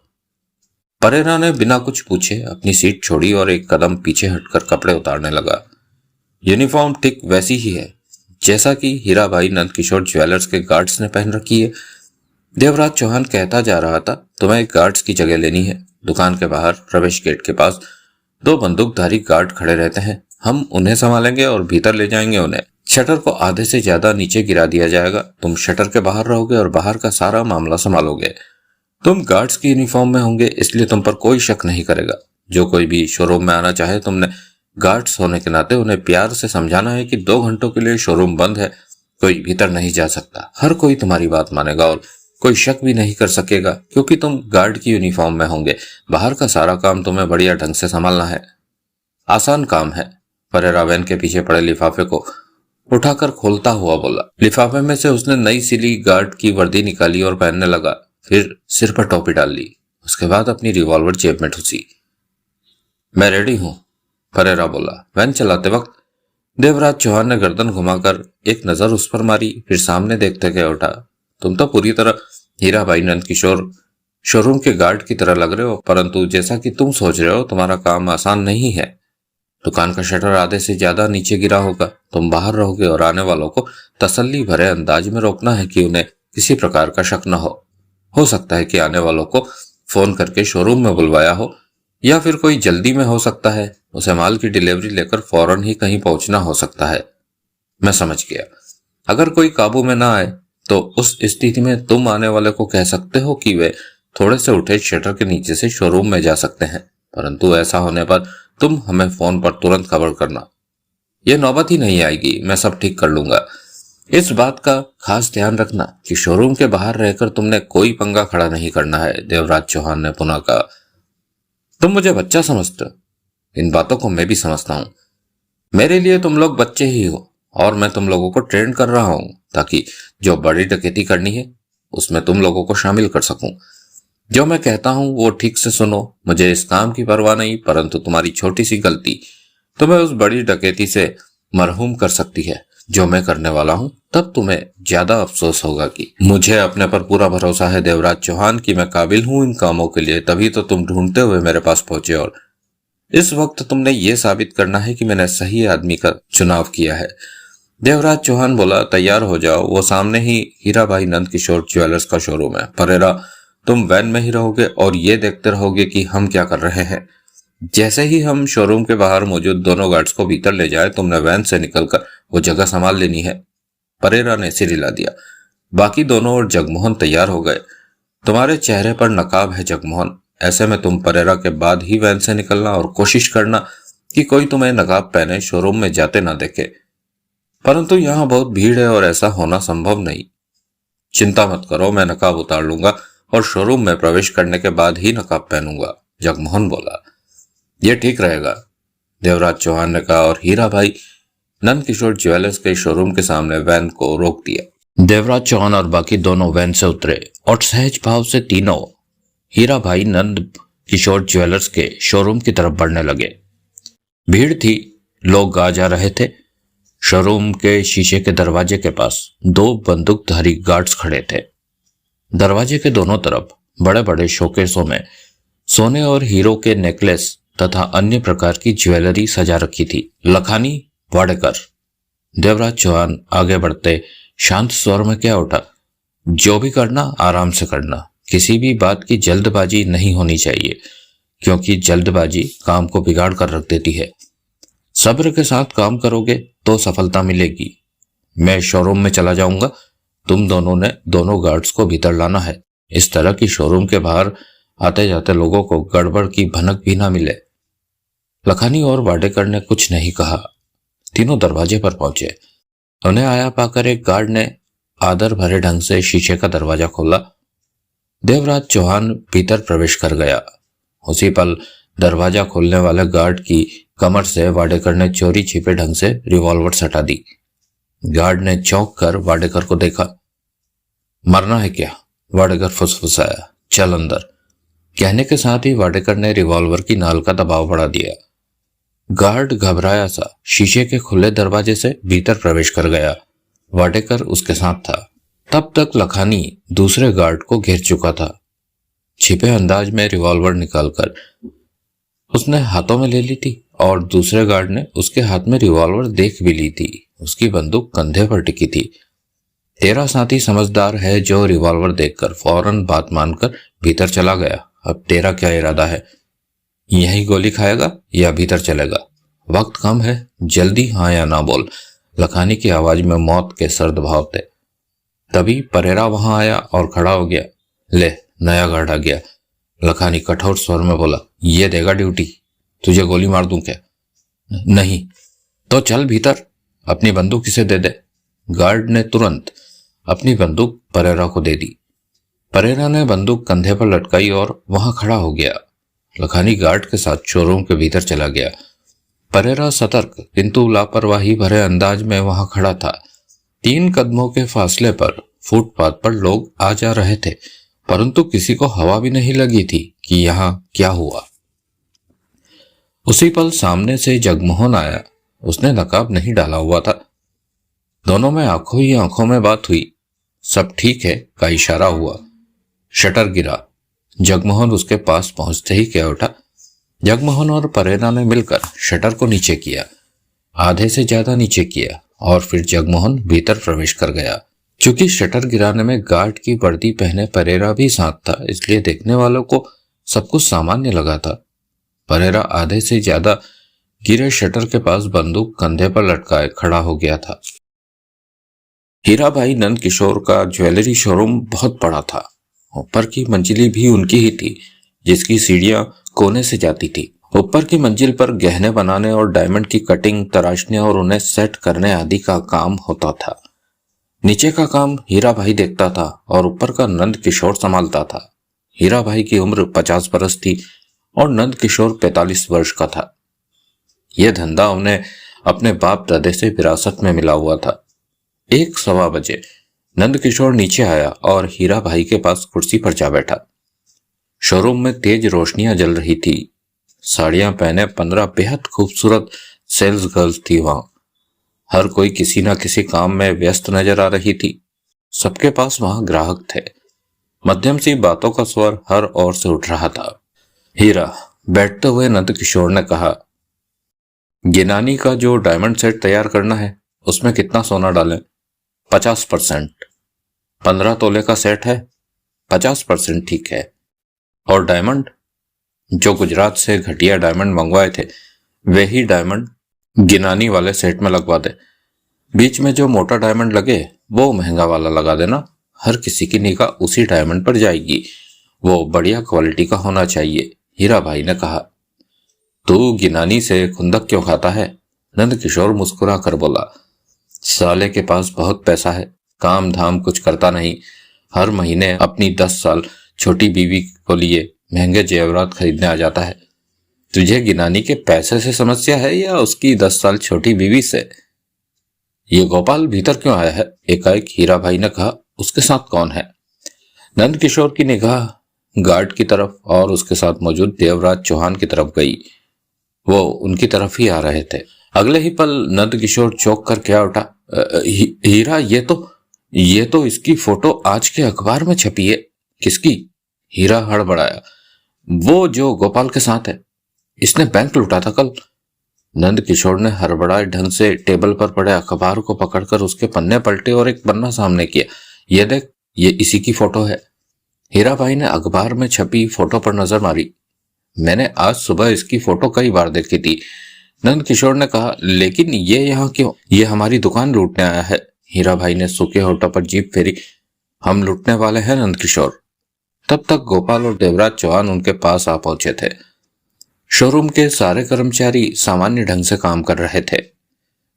परेरा ने बिना कुछ पूछे अपनी सीट छोड़ी और एक कदम पीछे हटकर कपड़े उतारने लगा। यूनिफॉर्म ठीक वैसी ही है जैसा कि हीरा भाई नंद किशोर ज्वेलर्स के गार्ड्स ने पहन रखी है। देवराज चौहान कहता जा रहा था, तुम्हें एक गार्ड्स की जगह लेनी है। दुकान के बाहर प्रवेश गेट के पास 2 बंदूकधारी गार्ड खड़े रहते हैं। हम उन्हें संभालेंगे और भीतर ले जाएंगे उन्हें। शटर को आधे से ज्यादा नीचे गिरा दिया जाएगा। तुम शटर के बाहर रहोगे और बाहर का सारा मामला संभालोगे। तुम गार्ड्स की यूनिफॉर्म में होंगे, इसलिए तुम पर कोई शक नहीं करेगा। जो कोई भी शोरूम में आना चाहे, तुमने गार्ड्स होने के नाते उन्हें प्यार से समझाना है कि 2 घंटों के लिए शोरूम बंद है, कोई भीतर नहीं जा सकता। हर कोई तुम्हारी बात मानेगा और कोई शक भी नहीं कर सकेगा, क्योंकि तुम गार्ड की यूनिफॉर्म में होंगे। बाहर का सारा काम तुम्हें बढ़िया ढंग से संभालना है। आसान काम है। परेरा वैन के पीछे पड़े लिफाफे को उठाकर खोलता हुआ बोला। लिफाफे में से उसने नई सिली गार्ड की वर्दी निकाली और पहनने लगा। फिर सिर पर टोपी डाल ली। उसके बाद अपनी रिवॉल्वर जेब में ठूसी। मैं रेडी हूं, परेरा बोला। वैन चलाते वक्त देवराज चौहान ने गर्दन घुमाकर एक नजर उस पर मारी, फिर सामने देखते गए उठा। तुम तो पूरी तरह हीरा भाई नंद किशोर शोरूम के गार्ड की तरह लग रहे हो, परंतु जैसा कि तुम सोच रहे हो तुम्हारा काम आसान नहीं है। दुकान का शटर आधे से ज्यादा नीचे गिरा होगा। तुम बाहर रहोगे और आने वालों को तसल्ली भरे अंदाज में रोकना है कि उन्हें किसी प्रकार का शक न हो सकता है कि आने वालों को फोन करके शोरूम में बुलवाया हो, या फिर कोई जल्दी में हो सकता है, उसे माल की डिलीवरी लेकर फौरन ही कहीं पहुंचना हो सकता है। मैं समझ गया। अगर कोई काबू में ना आए तो उस स्थिति में तुम आने वाले को कह सकते हो कि वे थोड़े से उठे शटर के नीचे से शोरूम में जा सकते हैं, परंतु ऐसा होने पर तुम हमें फोन पर तुरंत खबर करना। यह नौबत ही नहीं आएगी, मैं सब ठीक कर लूंगा। इस बात का खास ध्यान रखना कि शोरूम के बाहर रहकर तुमने कोई पंगा खड़ा नहीं करना है, देवराज चौहान ने पुनः कहा। तुम मुझे बच्चा समझते हो? इन बातों को मैं भी समझता हूं। मेरे लिए तुम लोग बच्चे ही हो और मैं तुम लोगों को ट्रेन कर रहा हूं ताकि जो बड़ी डकैती करनी है उसमें तुम लोगों को शामिल कर सकूं। जो मैं कहता हूं वो ठीक से सुनो। मुझे इस काम की परवाह नहीं, परंतु तुम्हारी छोटी सी गलती तुम्हें उस बड़ी डकैती से मरहूम कर सकती है। जो मैं करने वाला हूँ, तब तुम्हें ज्यादा अफसोस होगा कि मुझे अपने पर पूरा भरोसा है देवराज चौहान कि मैं काबिल हूँ इन कामों के लिए, तभी तो तुम ढूंढते हुए मेरे पास पहुंचे और इस वक्त तुमने ये साबित करना है कि मैंने सही आदमी का चुनाव किया है। देवराज चौहान बोला, तैयार हो जाओ, वो सामने ही हीराभाई नंद किशोर ज्वेलर्स का शोरूम है। परेरा, तुम वैन में ही रहोगे और ये देखते रहोगे कि हम क्या कर रहे हैं। जैसे ही हम शोरूम के बाहर मौजूद दोनों गार्ड्स को भीतर ले जाए, तुमने वैन से निकलकर वो जगह संभाल लेनी है। परेरा ने सिर हिला दिया। बाकी दोनों और जगमोहन तैयार हो गए। तुम्हारे चेहरे पर नकाब है जगमोहन, ऐसे में तुम परेरा के बाद ही वैन से निकलना और कोशिश करना कि कोई तुम्हें नकाब पहने शोरूम में जाते ना देखे। परंतु यहाँ बहुत भीड़ है और ऐसा होना संभव नहीं। चिंता मत करो, मैं नकाब उतार लूंगा और शोरूम में प्रवेश करने के बाद ही नकाब पहनूंगा, जगमोहन बोला। यह ठीक रहेगा, देवराज चौहान ने कहा और हीराभाई नंद किशोर ज्वेलर्स के शोरूम के सामने वैन को रोक दिया। देवराज चौहान और बाकी दोनों वैन से उतरे और सहज भाव से तीनों हीराभाई नंद किशोर ज्वेलर्स के शोरूम की तरफ बढ़ने लगे। भीड़ थी, लोग आ जा रहे थे। शोरूम के शीशे के दरवाजे के पास दो बंदूकधारी गार्ड्स खड़े थे। दरवाजे के दोनों तरफ बड़े बड़े शोकेसों में सोने और हीरो के नेकलेस तथा अन्य प्रकार की ज्वेलरी सजा रखी थी। लखानी, वाडेकर। देवराज चौहान आगे बढ़ते शांत स्वर में क्या उठा, जो भी करना आराम से करना, किसी भी बात की जल्दबाजी नहीं होनी चाहिए, क्योंकि जल्दबाजी काम को बिगाड़ कर रख देती है। सब्र के साथ काम करोगे तो सफलता मिलेगी। मैं शोरूम में चला जाऊंगा, तुम दोनों ने दोनों गार्ड्स को भीतर लाना है, इस तरह की शोरूम के बाहर आते जाते लोगों को गड़बड़ की भनक भी ना मिले। लखानी और वाडेकर ने कुछ नहीं कहा। तीनों दरवाजे पर पहुंचे। उन्हें आया पाकर एक गार्ड ने आदर भरे ढंग से शीशे का दरवाजा खोला। देवराज चौहान भीतर प्रवेश कर गया। उसी पल दरवाजा खोलने वाले गार्ड की कमर से वाडेकर ने चोरी छिपे ढंग से रिवॉल्वर सटा दी। गार्ड ने चौंक कर वाडेकर को देखा। मरना है क्या? वाडेकर फुसफुसाया। चल अंदर। कहने के साथ ही वाडेकर ने रिवॉल्वर की नाल का दबाव बढ़ा दिया। गार्ड घबराया सा शीशे के खुले दरवाजे से भीतर प्रवेश कर गया। वाडेकर उसके साथ था। तब तक लखानी दूसरे गार्ड को घेर चुका था। छिपे अंदाज में रिवॉल्वर निकालकर उसने हाथों में ले ली थी और दूसरे गार्ड ने उसके हाथ में रिवॉल्वर देख भी ली थी। उसकी बंदूक कंधे पर टिकी थी। तेरा साथी समझदार है जो रिवॉल्वर देखकर फौरन बात मानकर भीतर चला गया। अब तेरा क्या इरादा है? यही गोली खाएगा या भीतर चलेगा? वक्त कम है, जल्दी हाँ या ना बोल। लखानी की आवाज में मौत के सर्द भाव थे। तभी परेरा वहां आया और खड़ा हो गया। ले, नया गार्ड आ गया। लखानी कठोर स्वर में बोला, ये देगा ड्यूटी? तुझे गोली मार दूं क्या? नहीं। तो चल भीतर, अपनी बंदूक इसे दे दे। गार्ड ने तुरंत अपनी बंदूक परेरा को दे दी। परेरा ने बंदूक कंधे पर लटकाई और वहां खड़ा हो गया। लखानी गार्ड के साथ शोरूम के भीतर चला गया। परेरा सतर्क किंतु लापरवाही भरे अंदाज में वहां खड़ा था। 3 कदमों के फासले पर फुटपाथ पर लोग आ जा रहे थे, परंतु किसी को हवा भी नहीं लगी थी कि यहां क्या हुआ। उसी पल सामने से जगमोहन आया। उसने नकाब नहीं डाला हुआ था। दोनों में आंखों ही आंखों में बात हुई। सब ठीक है का इशारा हुआ। शटर गिरा। जगमोहन उसके पास पहुंचते ही कह उठा। जगमोहन और परेरा ने मिलकर शटर को नीचे किया, आधे से ज्यादा नीचे किया, और फिर जगमोहन भीतर प्रवेश कर गया। चूंकि शटर गिराने में गार्ड की वर्दी पहने परेरा भी साथ था, इसलिए देखने वालों को सब कुछ सामान्य लगा था। परेरा आधे से ज्यादा गिरे शटर के पास बंदूक कंधे पर लटकाए खड़ा हो गया था। हीराभाई नंद किशोर का ज्वेलरी शोरूम बहुत बड़ा था। ऊपर की मंजिली भी उनकी ही थी, जिसकी सीढ़ियां कोने से जाती थी। ऊपर की मंजिल पर गहने बनाने और डायमंड की कटिंग, तराशने और उन्हें सेट करने आदि का काम होता था। नीचे का काम हीराभाई देखता था और ऊपर का नंद किशोर संभालता था। हीराभाई की उम्र 50 बरस थी और नंद किशोर 45 वर्ष का था। यह धंधा उन्हें अपने बाप दादे से विरासत में मिला हुआ था। 1:15 बजे नंद किशोर नीचे आया और हीराभाई के पास कुर्सी पर जा बैठा। शोरूम में तेज रोशनियां जल रही थी। साड़ियां पहने 15 बेहद खूबसूरत सेल्स गर्ल्स थी वहां। हर कोई किसी न किसी काम में व्यस्त नजर आ रही थी। सबके पास वहां ग्राहक थे। मध्यम सी बातों का स्वर हर ओर से उठ रहा था। हीरा, बैठते हुए नंद किशोर ने कहा, गिनानी का जो डायमंड सेट तैयार करना है उसमें कितना सोना डालें? 50%। 15 तोले का सेट है, 50% ठीक है। और डायमंड? जो गुजरात से घटिया डायमंड मंगवाए थे वे ही डायमंड गिनानी वाले सेट में लगवा दे। बीच में जो मोटा डायमंड लगे वो महंगा वाला लगा देना। हर किसी की निगाह उसी डायमंड पर जाएगी। वो बढ़िया क्वालिटी का होना चाहिए, हीरा भाई ने कहा। तू गिनानी से खुंदक क्यों खाता है? नंद किशोर मुस्कुरा कर बोला, साले के पास बहुत पैसा है, काम धाम कुछ करता नहीं, हर महीने अपनी 10 साल छोटी बीवी को लिए महंगे जेवरात खरीदने आ जाता है। तुझे गिनानी के पैसे से समस्या है या उसकी 10 साल छोटी बीवी से? ये गोपाल भीतर क्यों आया है? एकाएक हीरा भाई ने कहा। उसके साथ कौन है? नंद किशोर की निगाह गार्ड की तरफ और उसके साथ मौजूद देवराज चौहान की तरफ गई। वो उनकी तरफ ही आ रहे थे। अगले ही पल नंद किशोर चौंक कर क्या उठा, हीरा, ये तो इसकी फोटो आज के अखबार में छपी है। किसकी? हीरा हड़बड़ाया। वो जो गोपाल के साथ है, इसने बैंक लूटा था कल। नंद किशोर ने हड़बड़ाए ढंग से टेबल पर पड़े अखबार को पकड़कर उसके पन्ने पलटे और एक पन्ना सामने किया। ये देख, ये इसी की फोटो है। हीरा भाई ने अखबार में छपी फोटो पर नजर मारी। मैंने आज सुबह इसकी फोटो कई बार देखी थी, नंद किशोर ने कहा। लेकिन ये यहाँ क्यों? ये हमारी दुकान लूटने आया है। हीरा भाई ने सूखे होठों पर जीभ फेरी। हम लूटने वाले हैं नंद किशोर। तब तक गोपाल और देवराज चौहान उनके पास आ पहुंचे थे। शोरूम के सारे कर्मचारी सामान्य ढंग से काम कर रहे थे।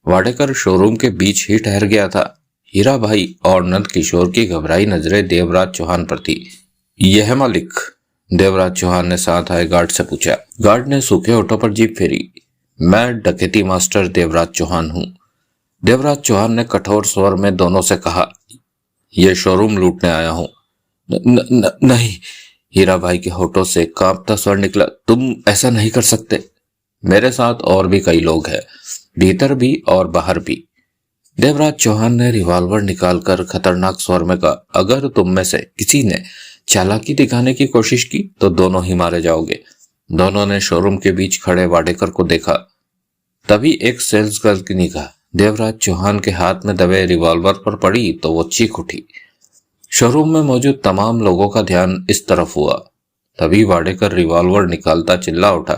वाडेकर शोरूम के बीच ही ठहर गया था। हीरा भाई और नंद किशोर की घबराई नजरें देवराज चौहान पर थी। यह है मालिक? देवराज चौहान ने साथ आए गार्ड से पूछा। गार्ड ने सूखे होठों पर जीभ फेरी। मैं डकैती मास्टर देवराज चौहान हूं। देवराज चौहान ने कठोर स्वर में दोनों से कहा, यह शोरूम लूटने आया हूं। नहीं, हीरा भाई के होठों से कांपता स्वर निकला। तुम ऐसा नहीं कर सकते। मेरे साथ और भी कई लोग हैं, भीतर भी और बाहर भी। देवराज चौहान ने रिवॉल्वर निकालकर खतरनाक स्वर में कहा, अगर तुम में से किसी ने चालाकी दिखाने की कोशिश की तो दोनों ही मारे जाओगे। दोनों ने शोरूम के बीच खड़े वाडेकर को देखा। तभी एक सेल्स गर्ल की निगाह देवराज चौहान के हाथ में दबे रिवॉल्वर पर पड़ी तो वो चीख उठी। शोरूम में मौजूद तमाम लोगों का ध्यान इस तरफ हुआ। तभी वाडेकर रिवॉल्वर निकालता चिल्ला उठा,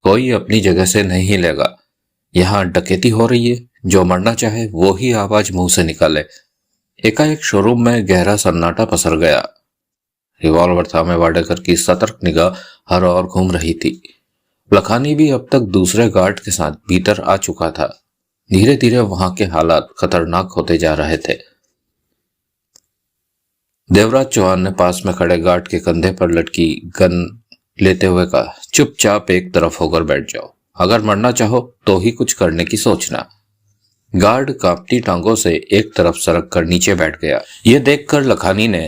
कोई अपनी जगह से नहीं हिलेगा। यहाँ डकैती हो रही है, जो मरना चाहे वो ही आवाज मुंह से निकाले। एकाएक शोरूम में गहरा सन्नाटा पसर गया। रिवॉल्वर थामे वाडेकर की सतर्क निगाह हर ओर घूम रही थी। लखानी भी अब तक दूसरे गार्ड के साथ भीतर आ चुका था। धीरे धीरे वहां के हालात खतरनाक होते जा रहे थे। देवराज चौहान ने पास में खड़े गार्ड के कंधे पर लटकी गन लेते हुए कहा, चुपचाप एक तरफ होकर बैठ जाओ। अगर मरना चाहो तो ही कुछ करने की सोचना। गार्ड कांपती टांगों से एक तरफ सरक कर नीचे बैठ गया। यह देखकर लखानी ने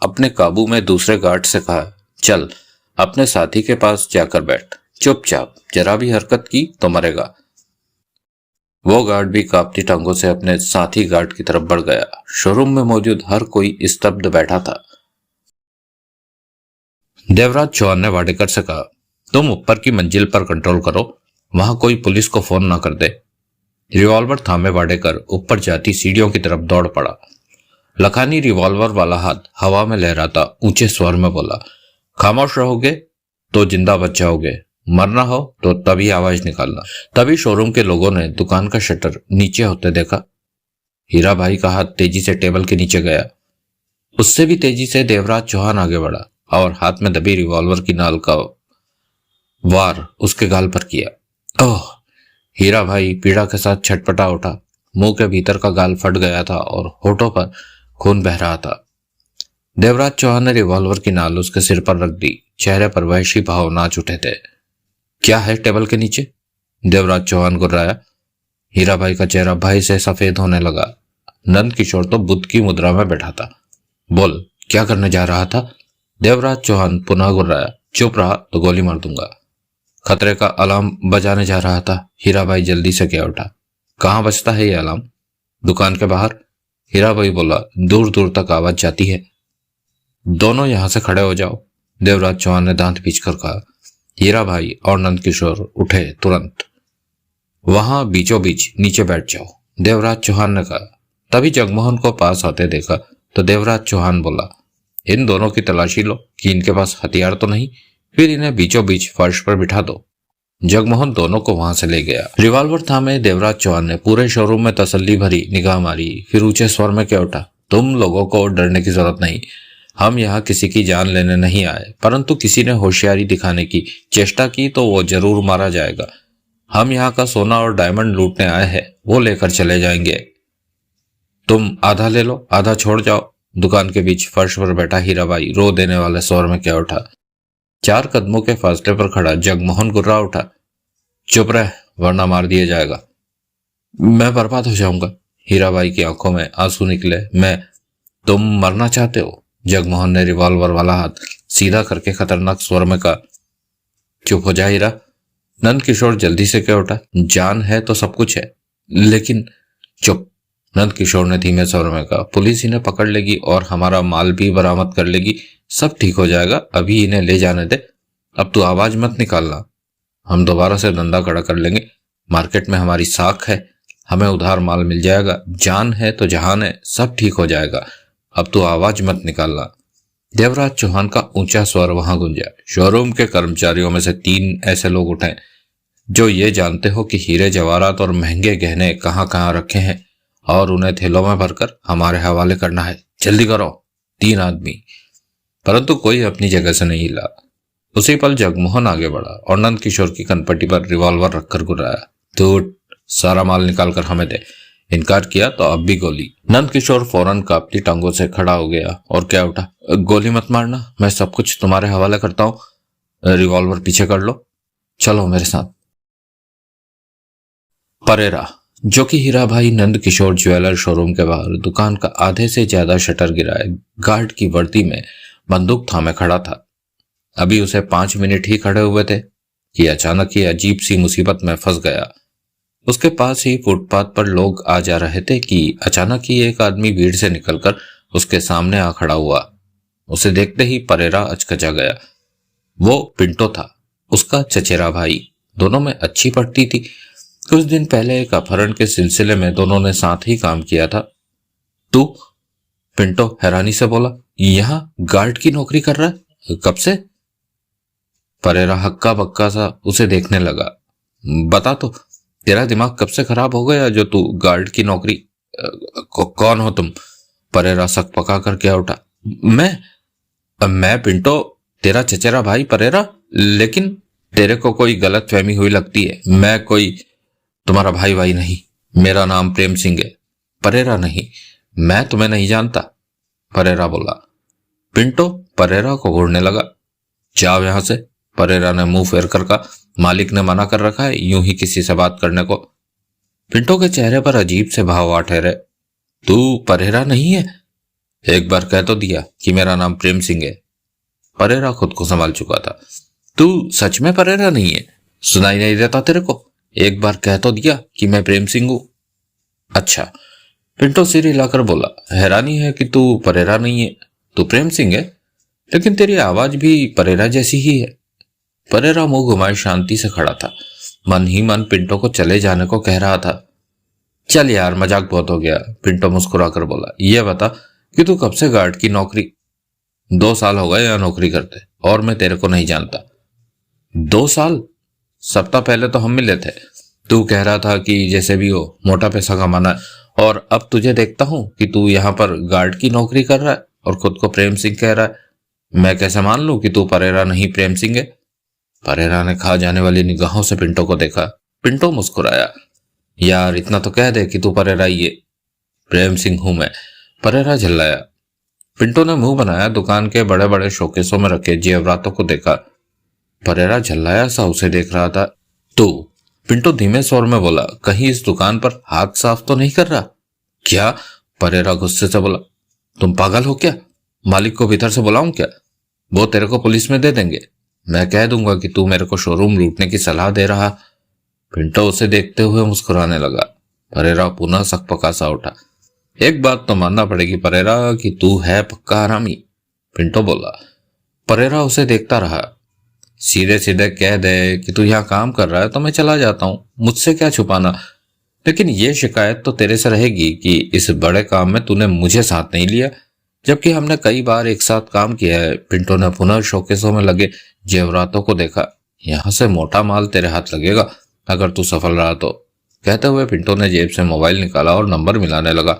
अपने काबू में दूसरे गार्ड से कहा, चल अपने साथी के पास जाकर बैठ, चुपचाप, जरा भी हरकत की तो मरेगा। वो गार्ड भी कांपती टांगों से अपने साथी गार्ड की तरफ बढ़ गया। शोरूम में मौजूद हर कोई स्तब्ध बैठा था। देवराज चौहान ने वाडेकर से कहा, तुम ऊपर की मंजिल पर कंट्रोल करो, वहां कोई पुलिस को फोन ना कर दे। रिवॉल्वर थामे वाडेकर ऊपर जाती सीढ़ियों की तरफ दौड़ पड़ा। लखानी रिवॉल्वर वाला हाथ हवा में लहराता ऊंचे स्वर में बोला, खामोश रहोगे तो जिंदा बच जाओगे, मरना हो तो तभी आवाज निकालना। तभी शोरूम के लोगों ने दुकान का शटर नीचे होते देखा। हीरा भाई का हाथ तेजी से टेबल के नीचे गया। उससे भी तेजी से देवराज चौहान आगे बढ़ा और हाथ में दबी रिवॉल्वर की नाल का वार उसके गाल पर किया। ओह! हीरा भाई पीड़ा के साथ छटपटा उठा। मुंह के भीतर का गाल फट गया था और होठों पर खून बह रहा था। देवराज चौहान ने रिवॉल्वर की नाल उसके सिर पर रख दी। चेहरे पर वहशी भाव नाच उठे थे। क्या है टेबल के नीचे? देवराज चौहान गुर्राया। हीरा भाई का चेहरा भय से सफेद होने लगा। नंद किशोर तो बुद्ध की मुद्रा में बैठा था। बोल, क्या करने जा रहा था? देवराज चौहान पुनः गुर्राया। चुप रहा तो गोली मार दूंगा। खतरे का अलार्म बजाने जा रहा था। हीरा भाई जल्दी से क्या उठा। कहाँ बजता है ये अलार्म? दुकान के बाहर। हीराबाई बोला, दूर दूर तक आवाज जाती है। दोनों यहां से खड़े हो जाओ, देवराज चौहान ने दांत पीछकर कहा। हीरा भाई और नंदकिशोर उठे तुरंत। वहां बीचों बीच नीचे बैठ जाओ, देवराज चौहान ने कहा। तभी जगमोहन को पास आते देखा तो देवराज चौहान बोला, इन दोनों की तलाशी लो कि इनके पास हथियार तो नहीं, फिर इन्हें बीचों बीच फर्श पर बिठा दो। जगमोहन दोनों को वहां से ले गया। रिवॉल्वर थामे देवराज चौहान ने पूरे शोरूम में तसल्ली भरी निगाह मारी, फिर ऊंचे स्वर में कह उठा, तुम लोगों को डरने की जरूरत नहीं। हम यहाँ किसी की जान लेने नहीं आए, परंतु किसी ने होशियारी दिखाने की चेष्टा की तो वो जरूर मारा जाएगा। हम यहाँ का सोना और डायमंड लूटने आए हैं, वो लेकर चले जाएंगे। तुम आधा ले लो, आधा छोड़ जाओ। दुकान के बीच फर्श पर बैठा हीराबाई रो देने वाले स्वर में कह उठा। 4 कदमों के फासले पर खड़ा जगमोहन गुर्रा उठा। चुप रह, वरना मार दिया जाएगा। मैं बर्बाद हो जाऊंगा। हीराबाई की आंखों में आंसू निकले। तुम मरना चाहते हो? जगमोहन ने रिवॉल्वर वाला हाथ सीधा करके खतरनाक स्वर में कहा। चुप हो जा हीरा। नंदकिशोर जल्दी से कह उठा, जान है तो सब कुछ है, लेकिन चुप। नंदकिशोर ने धीमे स्वर में कहा, पुलिस इन्हें पकड़ लेगी और हमारा माल भी बरामद कर लेगी, सब ठीक हो जाएगा, अभी इन्हें ले जाने दे। अब तू आवाज मत निकालना, हम दोबारा से धंधा खड़ा कर लेंगे। मार्केट में हमारी साख है, हमें उधार माल मिल जाएगा, जान है तो जहान है, सब ठीक हो जाएगा। अब तू आवाज मत निकालना। देवराज चौहान का ऊंचा स्वर वहां गूंजा। शोरूम के कर्मचारियों में से 3 ऐसे लोग उठे जो ये जानते हो कि हीरे जवाहरात और महंगे गहने कहां कहां रखे हैं और उन्हें थैलों में भरकर हमारे हवाले करना है। जल्दी करो। 3 आदमी, परंतु कोई अपनी जगह से नहीं हिला। उसी पल जगमोहन आगे बढ़ा और नंदकिशोर की कनपट्टी पर रिवॉल्वर रखकर गुर्राया, तू सारा माल निकाल कर हमें दे। इनकार किया तो अब भी गोली। नंदकिशोर फौरन कांपती टांगों से खड़ा हो गया और क्या उठा, गोली मत मारना, मैं सब कुछ तुम्हारे हवाले करता हूं। रिवॉल्वर पीछे कर लो, चलो मेरे साथ। परेरा, जो कि हीरा भाई नंदकिशोर ज्वेलर शोरूम के बाहर दुकान का आधे से ज्यादा शटर गिराए गार्ड की वर्दी में बंदूक थामे खड़ा था। अभी उसे 5 मिनट ही खड़े हुए थे कि अचानक ही अजीब सी मुसीबत में फंस गया। उसके पास ही फुटपाथ पर लोग आ जा रहे थे कि अचानक ही एक आदमी भीड़ से निकलकर उसके सामने आ खड़ा हुआ। उसे देखते ही परेरा अचकचा गया। वो पिंटो था, उसका चचेरा भाई। दोनों में अच्छी पड़ती थी। कुछ दिन पहले एक अपहरण के सिलसिले में दोनों ने साथ ही काम किया था। तू? पिंटो हैरानी से बोला, यहां गार्ड की नौकरी कर रहा है? कब से? परेरा हक्का बक्का सा उसे देखने लगा। बता तो, तेरा दिमाग कब से खराब हो गया जो तू गार्ड की नौकरी? कौन हो तुम? परेरा सक पका कर क्या उठा। मैं पिंटो, तेरा चचेरा भाई परेरा। लेकिन तेरे को कोई गलत फहमी हुई लगती है। मैं कोई तुम्हारा भाई नहीं, मेरा नाम प्रेम सिंह है। परेरा नहीं, मैं तुम्हें नहीं जानता, परेरा बोला। पिंटो परेरा को घूरने लगा। जाओ यहां से, परेरा ने मुंह फेर कर कहा। मालिक ने मना कर रखा है यूं ही किसी से बात करने को। पिंटो के चेहरे पर अजीब से भाव आ ठहरे। तू परेरा नहीं है? एक बार कह तो दिया कि मेरा नाम प्रेम सिंह है। परेरा खुद को संभाल चुका था। तू सच में परेरा नहीं है? सुनाई नहीं देता तेरे को? एक बार कह तो दिया कि मैं प्रेम सिंह हूं। अच्छा, पिंटो सिर हिलाकर बोला। हैरानी है कि तू परेरा नहीं है, तू प्रेम सिंह है, लेकिन तेरी आवाज भी परेरा जैसी ही है। परेरा मुंह घुमाए शांति से खड़ा था। मन ही मन पिंटो को चले जाने को कह रहा था। चल यार, मजाक बहुत हो गया, पिंटो मुस्कुराकर बोला। यह बता कि तू कब से गार्ड की नौकरी? 2 साल हो गए यहाँ नौकरी करते, और मैं तेरे को नहीं जानता। 2 साल? सप्ताह पहले तो हम मिले थे। तू कह रहा था कि जैसे भी हो मोटा पैसा कमाना है, और अब तुझे देखता हूं कि तू यहाँ पर गार्ड की नौकरी कर रहा है और खुद को प्रेम सिंह कह रहा है। मैं कैसे मान लूं कि तू परेरा नहीं प्रेम सिंह है? परेरा ने खा जाने वाली निगाहों से पिंटो को देखा। पिंटो मुस्कुराया। यार इतना तो कह दे कि तू परेरा ही है। प्रेम सिंह हूं मैं, परेरा झल्लाया। पिंटो ने मुंह बनाया। दुकान के बड़े बड़े शोकेसों में रखे जेवरातों को देखा। परेरा झल्लाया सा उसे देख रहा था। तू? पिंटो धीमे स्वर में बोला, कहीं इस दुकान पर हाथ साफ तो नहीं कर रहा? क्या? परेरा गुस्से से बोला। तुम पागल हो क्या? मालिक को भीतर से बुलाऊं क्या? वो तेरे को पुलिस में दे देंगे। मैं कह दूंगा कि तू मेरे को शोरूम लूटने की सलाह दे रहा। पिंटो उसे देखते हुए मुस्कुराने लगा। परेरा पुनः सकपका सा उठा। एक बात तो मानना पड़ेगी परेरा कि तू है पक्का हरामी, पिंटो बोला। परेरा उसे देखता रहा। सीधे सीधे कह दे कि तू यहाँ काम कर रहा है तो मैं चला जाता हूँ, मुझसे क्या छुपाना। लेकिन ये शिकायत तो तेरे से रहेगी कि इस बड़े काम में तूने मुझे साथ नहीं लिया, जबकि हमने कई बार एक साथ काम किया है। पिंटो ने पुनः शोकेसों में लगे जेवरातों को देखा। यहाँ से मोटा माल तेरे हाथ लगेगा अगर तू सफल रहा तो, कहते हुए पिंटो ने जेब से मोबाइल निकाला और नंबर मिलाने लगा।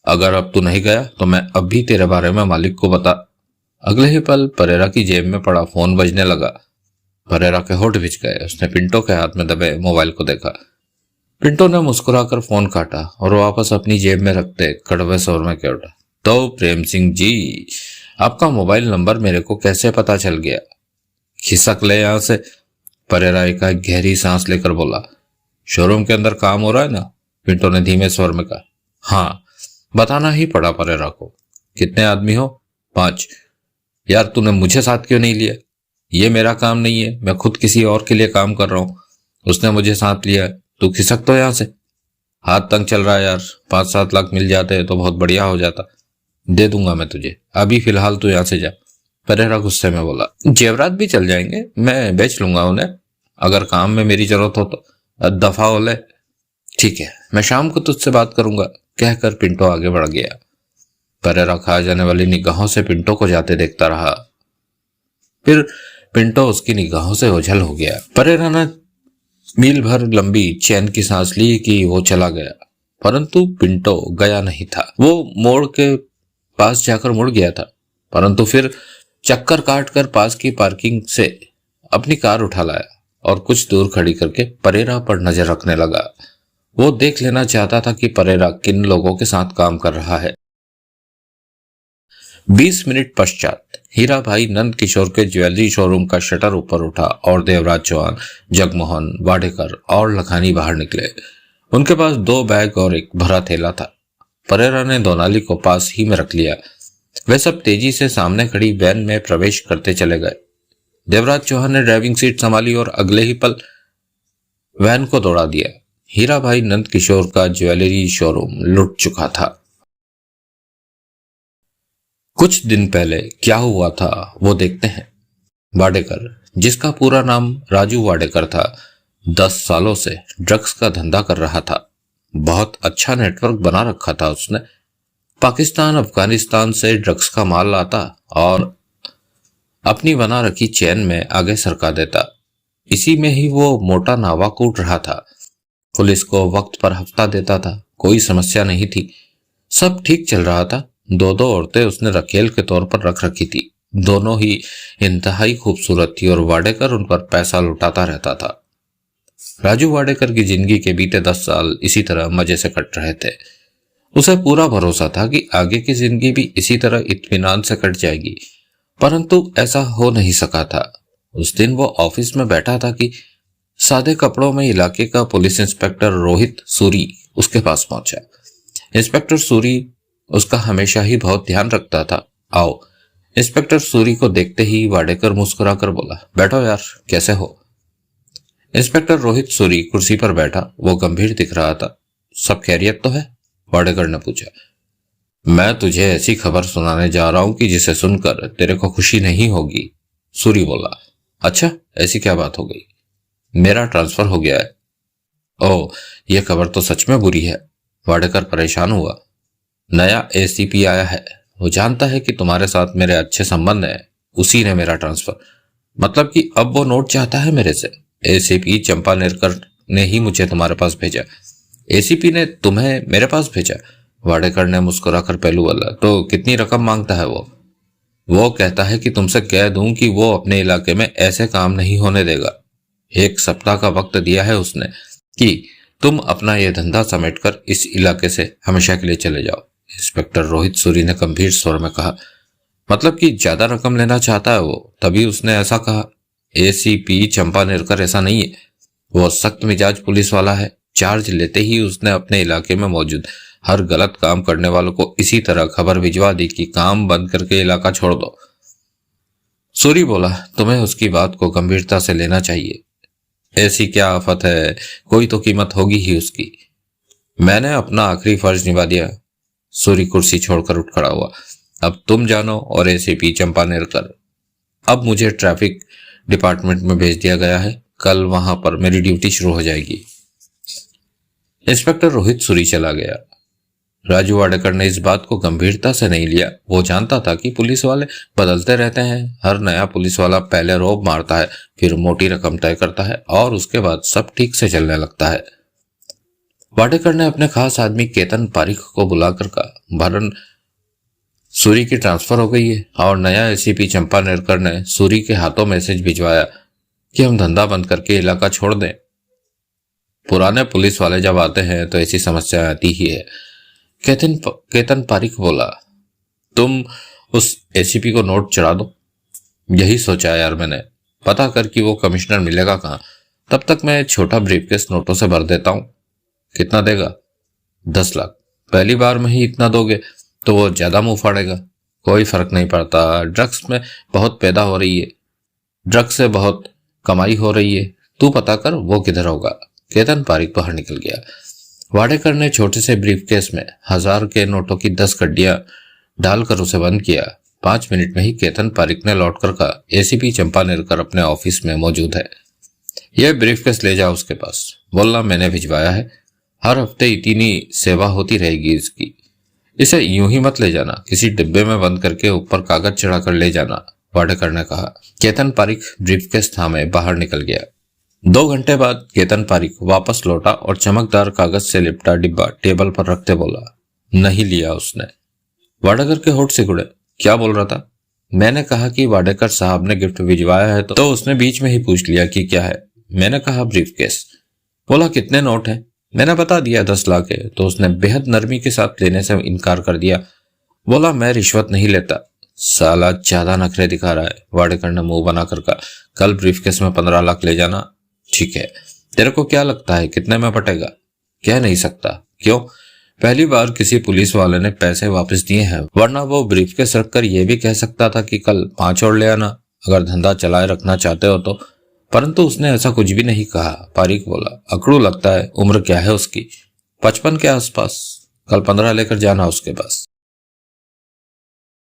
अगर अब तू नहीं गया तो मैं अब भी तेरे बारे में मालिक को बता। अगले ही पल परेरा की जेब में पड़ा फोन बजने लगा। परेरा के होठ भिज गए। उसने पिंटो के हाथ में दबे मोबाइल को देखा। पिंटो ने मुस्कुराकर फोन काटा और वापस अपनी जेब में रखते कड़वे स्वर में कह उठा, तो प्रेम सिंह जी, आपका मोबाइल नंबर मेरे को कैसे पता चल गया? खिसक ले यहां से, परेरा एक गहरी सांस लेकर बोला। शोरूम के अंदर काम हो रहा है ना? पिंटो ने धीमे स्वर में कहा। हाँ, बताना ही पड़ा परेरा को। कितने आदमी हो? 5। यार तूने मुझे साथ क्यों नहीं लिया? ये मेरा काम नहीं है, मैं खुद किसी और के लिए काम कर रहा हूं, उसने मुझे साथ लिया है। तू खिसक तो यहां से। हाथ तंग चल रहा है यार, 5-7 लाख मिल जाते तो बहुत बढ़िया हो जाता। दे दूंगा मैं तुझे, अभी फिलहाल तू यहां से जा, परेरा गुस्से में बोला। जेवरात भी चल जाएंगे, मैं बेच लूंगा उन्हें, अगर काम में मेरी जरूरत हो तो। दफा हो ले। ठीक है, मैं शाम को तुझसे बात करूंगा, कहकर पिंटो आगे बढ़ गया। परेरा खा जाने वाली निगाहों से पिंटो को जाते देखता रहा। फिर पिंटो उसकी निगाहों से ओझल हो गया। परेरा ने मील भर लंबी चैन की सांस ली कि वो चला गया, परंतु पिंटो गया नहीं था। वो मोड़ के पास जाकर मुड़ गया था, परंतु फिर चक्कर काटकर पास की पार्किंग से अपनी कार उठा लाया और कुछ दूर खड़ी करके परेरा पर नजर रखने लगा। वो देख लेना चाहता था कि परेरा किन लोगों के साथ काम कर रहा है। 20 मिनट पश्चात हीरा भाई नंद किशोर के ज्वेलरी शोरूम का शटर ऊपर उठा और देवराज चौहान, जगमोहन, वाडेकर और लखानी बाहर निकले। उनके पास 2 बैग और एक भरा थैला था। परेरा ने दोनाली को पास ही में रख लिया। वे सब तेजी से सामने खड़ी वैन में प्रवेश करते चले गए। देवराज चौहान ने ड्राइविंग सीट संभाली और अगले ही पल वैन को दौड़ा दिया। हीरा भाई नंद किशोर का ज्वेलरी शोरूम लुट चुका था। कुछ दिन पहले क्या हुआ था वो देखते हैं। वाडेकर, जिसका पूरा नाम राजू वाडेकर था, 10 सालों से ड्रग्स का धंधा कर रहा था। बहुत अच्छा नेटवर्क बना रखा था उसने। पाकिस्तान, अफगानिस्तान से ड्रग्स का माल लाता और अपनी बना रखी चैन में आगे सरका देता। इसी में ही वो मोटा नावा कूट रहा था। पुलिस को वक्त पर हफ्ता देता था, कोई समस्या नहीं थी, सब ठीक चल रहा था। 2 औरतें उसने रखेल के तौर पर रख रखी थी। दोनों ही इंतहाई खूबसूरत थी और वाडेकर उन पर पैसा लुटाता रहता था। राजू वाडेकर की जिंदगी के बीते 10 साल इसी तरह मजे से कट रहे थे। उसे पूरा भरोसा था कि आगे की जिंदगी भी इसी तरह इत्मीनान से कट जाएगी, परंतु ऐसा हो नहीं सका था। उस दिन वो ऑफिस में बैठा था कि सादे कपड़ों में इलाके का पुलिस इंस्पेक्टर रोहित सूरी उसके पास पहुंचा। इंस्पेक्टर सूरी उसका हमेशा ही बहुत ध्यान रखता था। आओ। इंस्पेक्टर सूरी को देखते ही वाडेकर मुस्कुराकर बोला, बैठो यार, कैसे हो? इंस्पेक्टर रोहित सूरी कुर्सी पर बैठा। वो गंभीर दिख रहा था। सब खैरियत तो है? वाडेकर ने पूछा। मैं तुझे ऐसी खबर सुनाने जा रहा हूं कि जिसे सुनकर तेरे को खुशी नहीं होगी, सूरी बोला। अच्छा, ऐसी क्या बात हो गई? मेरा ट्रांसफर हो गया है। ओह, यह खबर तो सच में बुरी है। वाडेकर परेशान हुआ। नया एसीपी आया है, वो जानता है कि तुम्हारे साथ मेरे अच्छे संबंध हैं, उसी ने मेरा ट्रांसफर, मतलब कि अब वो नोट चाहता है मेरे से। एसीपी चंपा नेरकर ने ही मुझे तुम्हारे पास भेजा। एसीपी ने तुम्हें मेरे पास भेजा? वाडेकर ने मुस्कुराकर पहलू वाला। तो कितनी रकम मांगता है वो कहता है कि तुमसे कह दूं कि वो अपने इलाके में ऐसे काम नहीं होने देगा। 1 सप्ताह का वक्त दिया है उसने कि तुम अपना यह धंधा समेटकर इस इलाके से हमेशा के लिए चले जाओ। इंस्पेक्टर रोहित सूरी ने गंभीर स्वर में कहा। मतलब कि ज्यादा रकम लेना चाहता है वो, तभी उसने ऐसा कहा। एसीपी चंपा नेरकर ऐसा नहीं है, वो सख्त मिजाज पुलिस वाला है। चार्ज लेते ही उसने अपने इलाके में मौजूद हर गलत काम करने वालों को इसी तरह खबर भिजवा दी कि काम बंद करके इलाका छोड़ दो। सूरी बोला, तुम्हें उसकी बात को गंभीरता से लेना चाहिए। ऐसी क्या आफत है, कोई तो कीमत होगी ही उसकी। मैंने अपना आखिरी फर्ज निभा दिया। सूरी कुर्सी छोड़कर उठ खड़ा हुआ। अब तुम जानो और एसीपी चंपानेरकर, अब मुझे ट्रैफिक डिपार्टमेंट में भेज दिया गया है। कल वहां पर मेरी ड्यूटी शुरू हो जाएगी। इंस्पेक्टर रोहित सूरी चला गया। राजू वाडेकर ने इस बात को गंभीरता से नहीं लिया। वो जानता था कि पुलिस वाले बदलते रहते हैं। हर नया पुलिस वाला पहले रोब मारता है, फिर मोटी रकम तय करता है और उसके बाद सब ठीक से चलने लगता है। वाडेकर ने अपने खास आदमी केतन पारिक को बुलाकर कहा, भरन सूरी की ट्रांसफर हो गई है और नया एसीपी चंपानेरकर ने सूरी के हाथों मैसेज भिजवाया कि हम धंधा बंद करके इलाका छोड़ दें। पुराने पुलिस वाले जब आते हैं तो ऐसी समस्या आती ही है। केतन पारिक बोला, तुम उस एसीपी को नोट चढ़ा दो। यही सोचा यार मैंने, पता कर कि वो कमिश्नर मिलेगा कहाँ। तब तक मैं छोटा ब्रीफकेस नोटों से भर देता हूँ। कितना देगा? 10 लाख। पहली बार में ही इतना दोगे तो वो ज्यादा मुंह फाड़ेगा। कोई फर्क नहीं पड़ता, ड्रग्स में बहुत पैदा हो रही है, ड्रग्स से बहुत कमाई हो रही है। तू पता कर वो किधर होगा। केतन पारिक बाहर निकल गया। वाडेकर ने छोटे से ब्रीफकेस में 1000 के नोटों की 10 कड्डियां डालकर उसे बंद किया। 5 मिनट में ही केतन पारिक ने लौटकर कहा, एसीपी चंपानेरकर अपने ऑफिस में मौजूद है। यह ब्रीफकेस ले जाओ उसके पास, बोलना मैंने भिजवाया है। हर हफ्ते इतनी सेवा होती रहेगी इसकी। इसे यूं ही मत ले जाना, किसी डिब्बे में बंद करके ऊपर कागज चढ़ाकर ले जाना, वाडेकर ने कहा। केतन पारिक ब्रीफकेस थामे बाहर निकल गया। 2 घंटे बाद केतन पारिक वापस लौटा और चमकदार कागज से लिपटा डिब्बा टेबल पर रखते बोला, नहीं लिया उसने। वाडेकर के होठ सिकुड़े। क्या बोल रहा था? मैंने कहा कि वाडेकर साहब ने गिफ्ट भिजवाया है तो उसने बीच में ही पूछ लिया कि क्या है। मैंने कहा ब्रीफकेस। बोला कितने नोट हैं? मैंने बता दिया 10 लाख है तो उसने बेहद नरमी के साथ लेने से इनकार कर दिया। बोला मैं रिश्वत नहीं लेता। साला ज्यादा नखरे दिखा रहा है, वाडेकर ने मुंह बनाकर कहा। कल ब्रीफकेस में 15 लाख ले जाना। ठीक है। तेरे को क्या लगता है कितने में पटेगा? कह नहीं सकता। क्यों? पहली बार किसी पुलिस वाले ने पैसे वापस दिए हैं, वरना वो ब्रीफकेस रखकर यह भी कह सकता था कि कल 5 और ले आना अगर धंधा चलाए रखना चाहते हो तो। परंतु उसने ऐसा कुछ भी नहीं कहा। पारिक बोला, अकड़ू लगता है। उम्र क्या है उसकी? 55 के आसपास। कल 15 लेकर जाना उसके पास।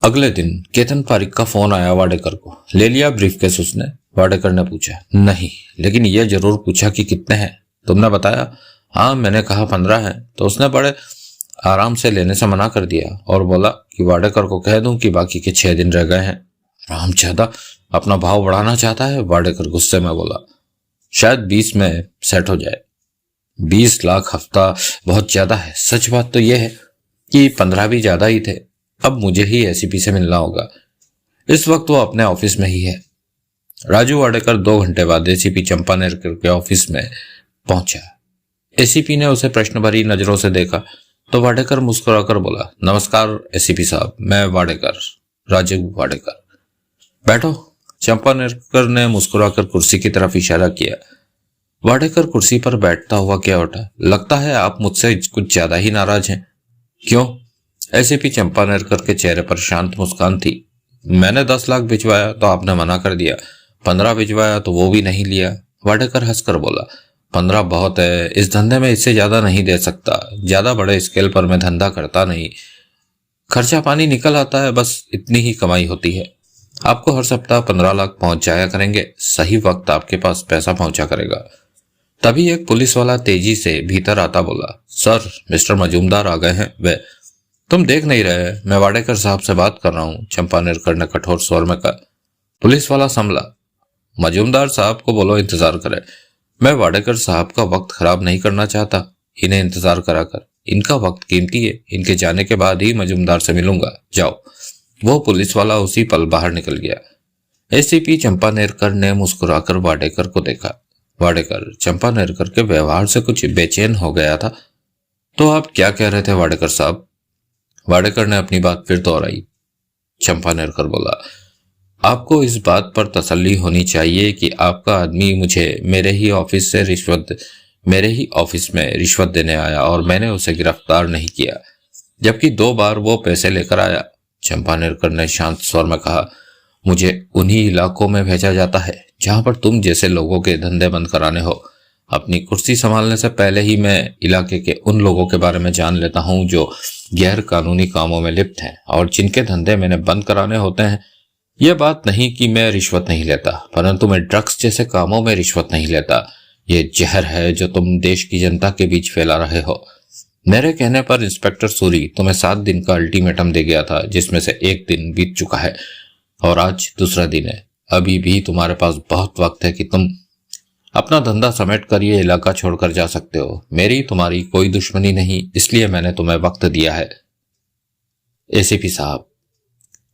अगले दिन केतन पारिक का फोन आया वाडेकर को। ले लिया ब्रीफकेस उसने? वाडेकर ने पूछा। नहीं, लेकिन यह जरूर पूछा कि कितने हैं। तुमने बताया? हाँ, मैंने कहा 15 है तो उसने बड़े आराम से लेने से मना कर दिया और बोला कि वाडेकर को कह दूं कि बाकी के 6 दिन रह गए हैं। रामचंदा अपना भाव बढ़ाना चाहता है, वाडेकर गुस्से में बोला। शायद 20 में सेट हो जाए। 20 लाख हफ्ता बहुत ज्यादा है। सच बात तो यह है कि 15 भी ज्यादा ही थे। अब मुझे ही एसीपी से मिलना होगा। इस वक्त वो अपने ऑफिस में ही है। राजू वाडेकर 2 घंटे बाद एसीपी चंपानेरकर के ऑफिस में पहुंचा। एसीपी ने उसे प्रश्न भरी नजरों से देखा तो वाडेकर मुस्कुराकर बोला, नमस्कार एसीपी साहब, मैं वाडेकर, राजीव वाडेकर। बैठो। चंपानेरकर ने मुस्कुराकर कुर्सी की तरफ इशारा किया। वाडेकर कुर्सी पर बैठता हुआ क्या उठा। लगता है आप मुझसे कुछ ज्यादा ही नाराज हैं। क्यों? एसीपी चंपानेरकर के चेहरे पर शांत मुस्कान थी। मैंने 10 लाख भिजवाया तो आपने मना कर दिया। 15 भिजवाया तो वो भी नहीं लिया। वाडेकर हंसकर बोला, 15 बहुत है, इस धंधे में इससे ज्यादा नहीं दे सकता। ज्यादा बड़े स्केल पर मैं धंधा करता नहीं। खर्चा पानी निकल आता है, बस इतनी ही कमाई होती है। आपको हर सप्ताह 15 लाख पहुंच जाया करेंगे। सही वक्त आपके पास पैसा पहुंचा करेगा। तभी एक पुलिस वाला तेजी से भीतर आता बोला, सर, मिस्टर मजूमदार आ गए हैं। वे तुम देख नहीं रहे, मैं वाडेकर साहब से बात कर रहा हूं, चंपानेरकर ने कठोर स्वर में कहा। पुलिस वाला संभला। मजूमदार साहब को बोलो इंतजार करे। मैं वाडेकर साहब का वक्त खराब नहीं करना चाहता इन्हें इंतजार कराकर। इनका वक्त कीमती है। इनके जाने के बाद ही मजूमदार से मिलूंगा। जाओ। वो पुलिस वाला उसी पल बाहर निकल गया। एसीपी चंपानेरकर ने मुस्कुराकर वाडेकर को देखा। वाडेकर चंपानेरकर के व्यवहार से कुछ बेचैन हो गया था। तो आप क्या कह रहे थे वाडेकर साहब? वाडेकर ने अपनी बात फिर दोहराई। चंपानेरकर बोला, आपको इस बात पर तसल्ली होनी चाहिए कि आपका आदमी मुझे मेरे ही ऑफिस में रिश्वत देने आया और मैंने उसे गिरफ्तार नहीं किया, जबकि 2 बार वो पैसे लेकर आया। चंपानेरकर ने शांत स्वर में कहा, मुझे उन्हीं इलाकों में भेजा जाता है जहां पर तुम जैसे लोगों के धंधे बंद कराने हो। अपनी कुर्सी संभालने से पहले ही मैं इलाके के उन लोगों के बारे में जान लेता हूं जो गैर कानूनी कामों में लिप्त हैं और जिनके धंधे मैंने बंद कराने होते हैं। यह बात नहीं कि मैं रिश्वत नहीं लेता, परंतु मैं ड्रग्स जैसे कामों में रिश्वत नहीं लेता। ये जहर है जो तुम देश की जनता के बीच फैला रहे हो। मेरे कहने पर इंस्पेक्टर सूरी तुम्हें 7 दिन का अल्टीमेटम दे गया था, जिसमें से 1 दिन बीत चुका है और आज दूसरा दिन है। अभी भी तुम्हारे पास बहुत वक्त है कि तुम अपना धंधा समेट कर ये इलाका छोड़कर जा सकते हो। मेरी तुम्हारी कोई दुश्मनी नहीं, इसलिए मैंने तुम्हें वक्त दिया है। एसीपी साहब,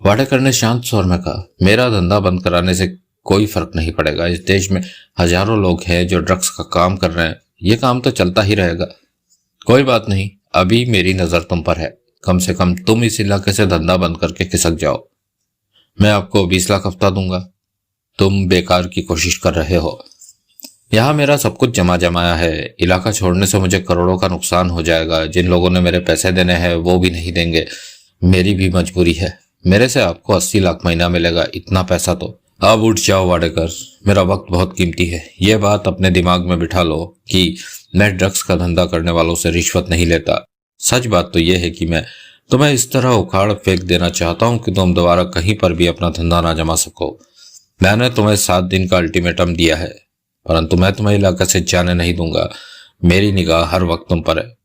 वाडेकर ने शांत स्वर में कहा, मेरा धंधा बंद कराने से कोई फर्क नहीं पड़ेगा। इस देश में हजारों लोग हैं जो ड्रग्स का काम कर रहे हैं। ये काम तो चलता ही रहेगा। कोई बात नहीं, अभी मेरी नजर तुम पर है। कम से कम तुम इस इलाके से धंधा बंद करके खिसक जाओ। मैं आपको 20 लाख हफ्ता दूंगा। तुम बेकार की कोशिश कर रहे हो। यहाँ मेरा सब कुछ जमा जमाया है। इलाका छोड़ने से मुझे करोड़ों का नुकसान हो जाएगा। जिन लोगों ने मेरे पैसे देने हैं वो भी नहीं देंगे। मेरी भी मजबूरी है। मेरे से आपको 80 लाख महीना मिलेगा। इतना पैसा तो। अब उठ जाओ वाडेकर, मेरा वक्त बहुत कीमती है। यह बात अपने दिमाग में बिठा लो कि मैं ड्रग्स का धंधा करने वालों से रिश्वत नहीं लेता। सच बात तो यह है कि मैं तुम्हें इस तरह उखाड़ फेंक देना चाहता हूं कि तुम दोबारा कहीं पर भी अपना धंधा ना जमा सको। मैंने तुम्हें 7 दिन का अल्टीमेटम दिया है, परंतु मैं तुम्हें इलाके से जाने नहीं दूंगा। मेरी निगाह हर वक्त तुम पर है।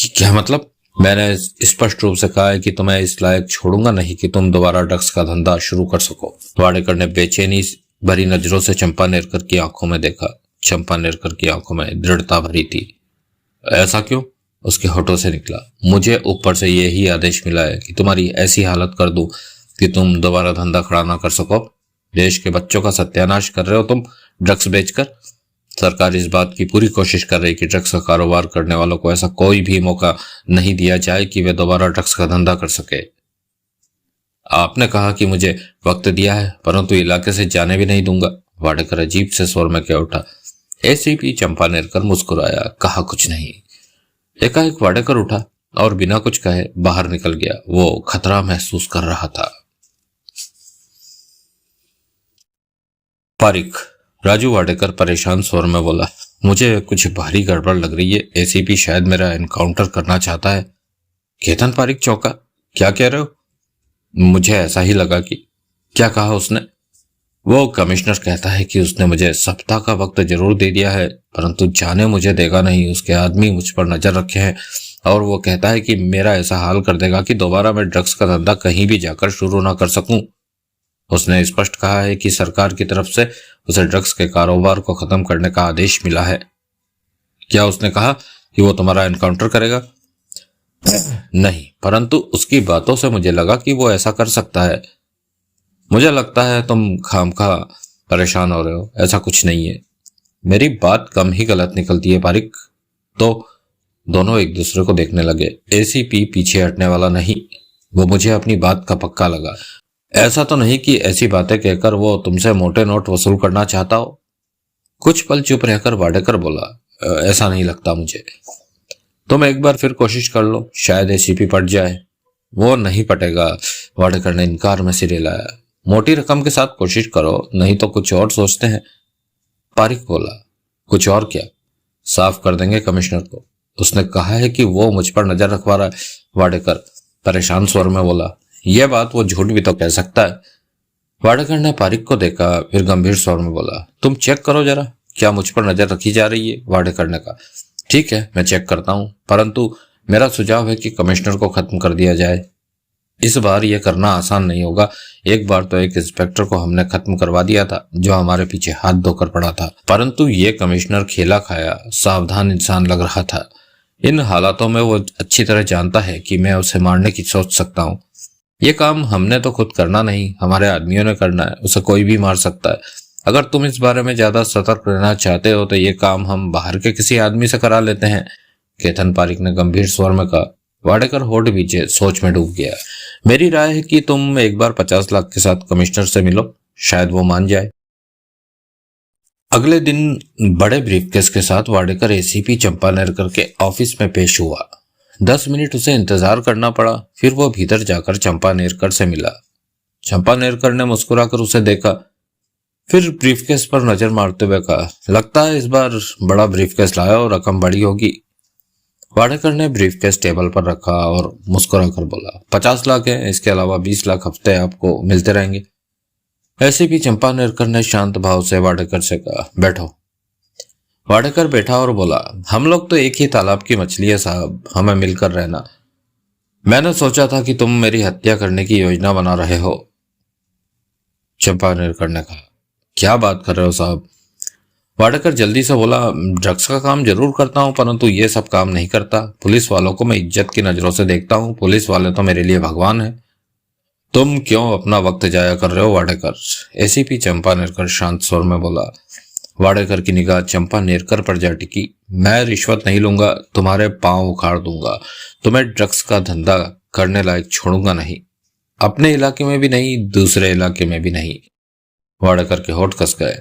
क्या मतलब? मैंने स्पष्ट रूप से कहा है कि तुम्हें इस लायक छोड़ूंगा नहीं कि तुम दोबारा ड्रग्स का धंधा शुरू कर सको। वाडेकर ने बेचैनी भरी नजरों से चंपा नेरकर की आंखों में देखा। चंपा नेरकर की आंखों में दृढ़ता भरी थी। ऐसा क्यों? उसके होठों से निकला, मुझे ऊपर से यही आदेश मिला है कि तुम्हारी ऐसी हालत कर दूं कि तुम दोबारा धंधा खड़ा ना कर सको। देश के बच्चों का सत्यानाश कर रहे हो तुम ड्रग्स बेचकर। सरकार इस बात की पूरी कोशिश कर रही कि ड्रग्स का कारोबार करने वालों को ऐसा कोई भी मौका नहीं दिया जाए कि वे दोबारा ड्रग्स का धंधा कर सके। आपने कहा कि मुझे वक्त दिया है, परंतु इलाके से जाने भी नहीं दूंगा। वाडेकर अजीब से स्वर में कह उठा। एसीपी चंपा नेरकर मुस्कुराया, कहा कुछ नहीं। एकाएक वाडेकर उठा और बिना कुछ कहे बाहर निकल गया। वो खतरा महसूस कर रहा था। पारिक, राजू वाडेकर परेशान स्वर में बोला, मुझे कुछ भारी गड़बड़ लग रही है। एसीपी शायद मेरा एनकाउंटर करना चाहता है। केतन पारिक चौंका, क्या कह रहे हो? मुझे ऐसा ही लगा कि। क्या कहा उसने? वो कमिश्नर कहता है कि उसने मुझे सप्ताह का वक्त जरूर दे दिया है, परंतु जाने मुझे देगा नहीं। उसके आदमी मुझ पर नजर रखे हैं और वो कहता है कि मेरा ऐसा हाल कर देगा कि दोबारा मैं ड्रग्स का धंधा कहीं भी जाकर शुरू ना कर सकूं। उसने स्पष्ट कहा है कि सरकार की तरफ से उसे ड्रग्स के कारोबार को खत्म करने का आदेश मिला है। क्या उसने कहा कि वो तुम्हारा एनकाउंटर करेगा? नहीं, परंतु उसकी बातों से मुझे लगा कि वो ऐसा कर सकता है। मुझे लगता है तुम खामखा परेशान हो रहे हो। ऐसा कुछ नहीं है। मेरी बात कम ही गलत निकलती है पारिक। तो दोनों एक दूसरे को देखने लगे। एसीपी पीछे हटने वाला नहीं। वो मुझे अपनी बात का पक्का लगा। ऐसा तो नहीं कि ऐसी बातें कहकर वो तुमसे मोटे नोट वसूल करना चाहता हो? कुछ पल चुप रहकर वाडेकर बोला, ऐसा नहीं लगता मुझे। तुम एक बार फिर कोशिश कर लो, शायद एसीपी पट जाए। वो नहीं पटेगा। वाडेकर ने इनकार में सिर हिलाया। मोटी रकम के साथ कोशिश करो, नहीं तो कुछ और सोचते हैं। पारिक बोला, कुछ और क्या? साफ कर देंगे कमिश्नर को। उसने कहा है कि वो मुझ पर नजर रखवा रहा है। वाडेकर परेशान स्वर में बोला, यह बात वो झूठ भी तो कह सकता है। वाडेकर ने पारिक को देखा, फिर गंभीर स्वर में बोला, तुम चेक करो जरा, क्या मुझ पर नजर रखी जा रही है? वाडेकर ने कहा, ठीक है, मैं चेक करता हूं, परंतु मेरा सुझाव है कि कमिश्नर को खत्म कर दिया जाए। इस बार यह करना आसान नहीं होगा। एक बार तो एक इंस्पेक्टर को हमने खत्म करवा दिया था जो हमारे पीछे हाथ धोकर पड़ा था, परंतु ये कमिश्नर खेला खाया सावधान इंसान लग रहा था। इन हालातों में वो अच्छी तरह जानता है कि मैं उसे मारने की सोच सकता हूँ। ये काम हमने तो खुद करना नहीं, हमारे आदमियों ने करना है। उसे कोई भी मार सकता है। अगर तुम इस बारे में ज्यादा सतर्क रहना चाहते हो तो ये काम हम बाहर के किसी आदमी से करा लेते हैं। केतन पारिक ने गंभीर स्वर में कहा। वाडेकर होठ बीचे सोच में डूब गया। मेरी राय है कि तुम एक बार 50 लाख के साथ कमिश्नर से मिलो, शायद वो मान जाए। अगले दिन बड़े ब्रीफकेस के साथ वाडेकर एसीपी चंपा नेरकर के ऑफिस में पेश हुआ। 10 मिनट उसे इंतजार करना पड़ा, फिर वो भीतर जाकर चंपा नेरकर से मिला। चंपा नेरकर ने मुस्कुराकर उसे देखा। फिर ब्रीफकेस पर नजर मारते हुए कहा, लगता है इस बार बड़ा ब्रीफकेस लाया और रकम बड़ी होगी। वाडेकर ने ब्रीफकेस टेबल पर रखा और मुस्कुराकर बोला, 50 लाख है, इसके अलावा 20 लाख हफ्ते आपको मिलते रहेंगे। ऐसे भी चंपा नेरकर ने शांत भाव से वाडेकर से कहा, बैठो। वाडेकर बैठा और बोला, हम लोग तो एक ही तालाब की मछली है साहब, हमें मिलकर रहना। मैंने सोचा था कि तुम मेरी हत्या करने की योजना बना रहे हो। चंपा नेरकर ने कहा, क्या बात कर रहे हो साहब। वाडेकर जल्दी से बोला, ड्रग्स का काम जरूर करता हूं, परंतु ये सब काम नहीं करता। पुलिस वालों को मैं इज्जत की नजरों से देखता हूं, पुलिस वाले तो मेरे लिए भगवान है। तुम क्यों अपना वक्त जाया कर रहे हो वाडेकर? एसीपी चंपा नेरकर शांत स्वर में बोला। वाडेकर की निगाह चंपा नेरकर पर जा टिकी। मैं रिश्वत नहीं लूंगा, तुम्हारे पांव उखाड़ दूंगा, तुम्हें ड्रग्स का धंधा करने लायक छोड़ूंगा नहीं, अपने इलाके में भी नहीं, दूसरे इलाके में भी नहीं। वाडेकर के होठ कस गए।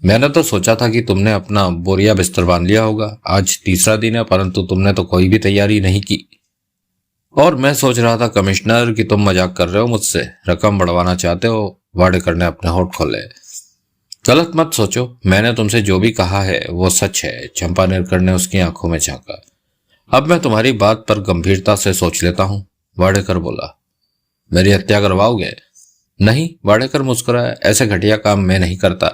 मैंने तो सोचा था कि तुमने अपना बोरिया बिस्तर बांध लिया होगा, आज तीसरा दिन है, परंतु तुमने तो कोई भी तैयारी नहीं की। और मैं सोच रहा था कमिश्नर कि तुम मजाक कर रहे हो मुझसे, रकम बढ़वाना चाहते हो। वाडेकर ने अपने होठ खोले। गलत मत सोचो, मैंने तुमसे जो भी कहा है वो सच है। चंपा नेरकर ने उसकी आंखों में झांका। अब मैं तुम्हारी बात पर गंभीरता से सोच लेता हूं। वाडेकर बोला, मेरी हत्या करवाओगे? नहीं, वाडेकर मुस्कुराया, ऐसे घटिया काम मैं नहीं करता।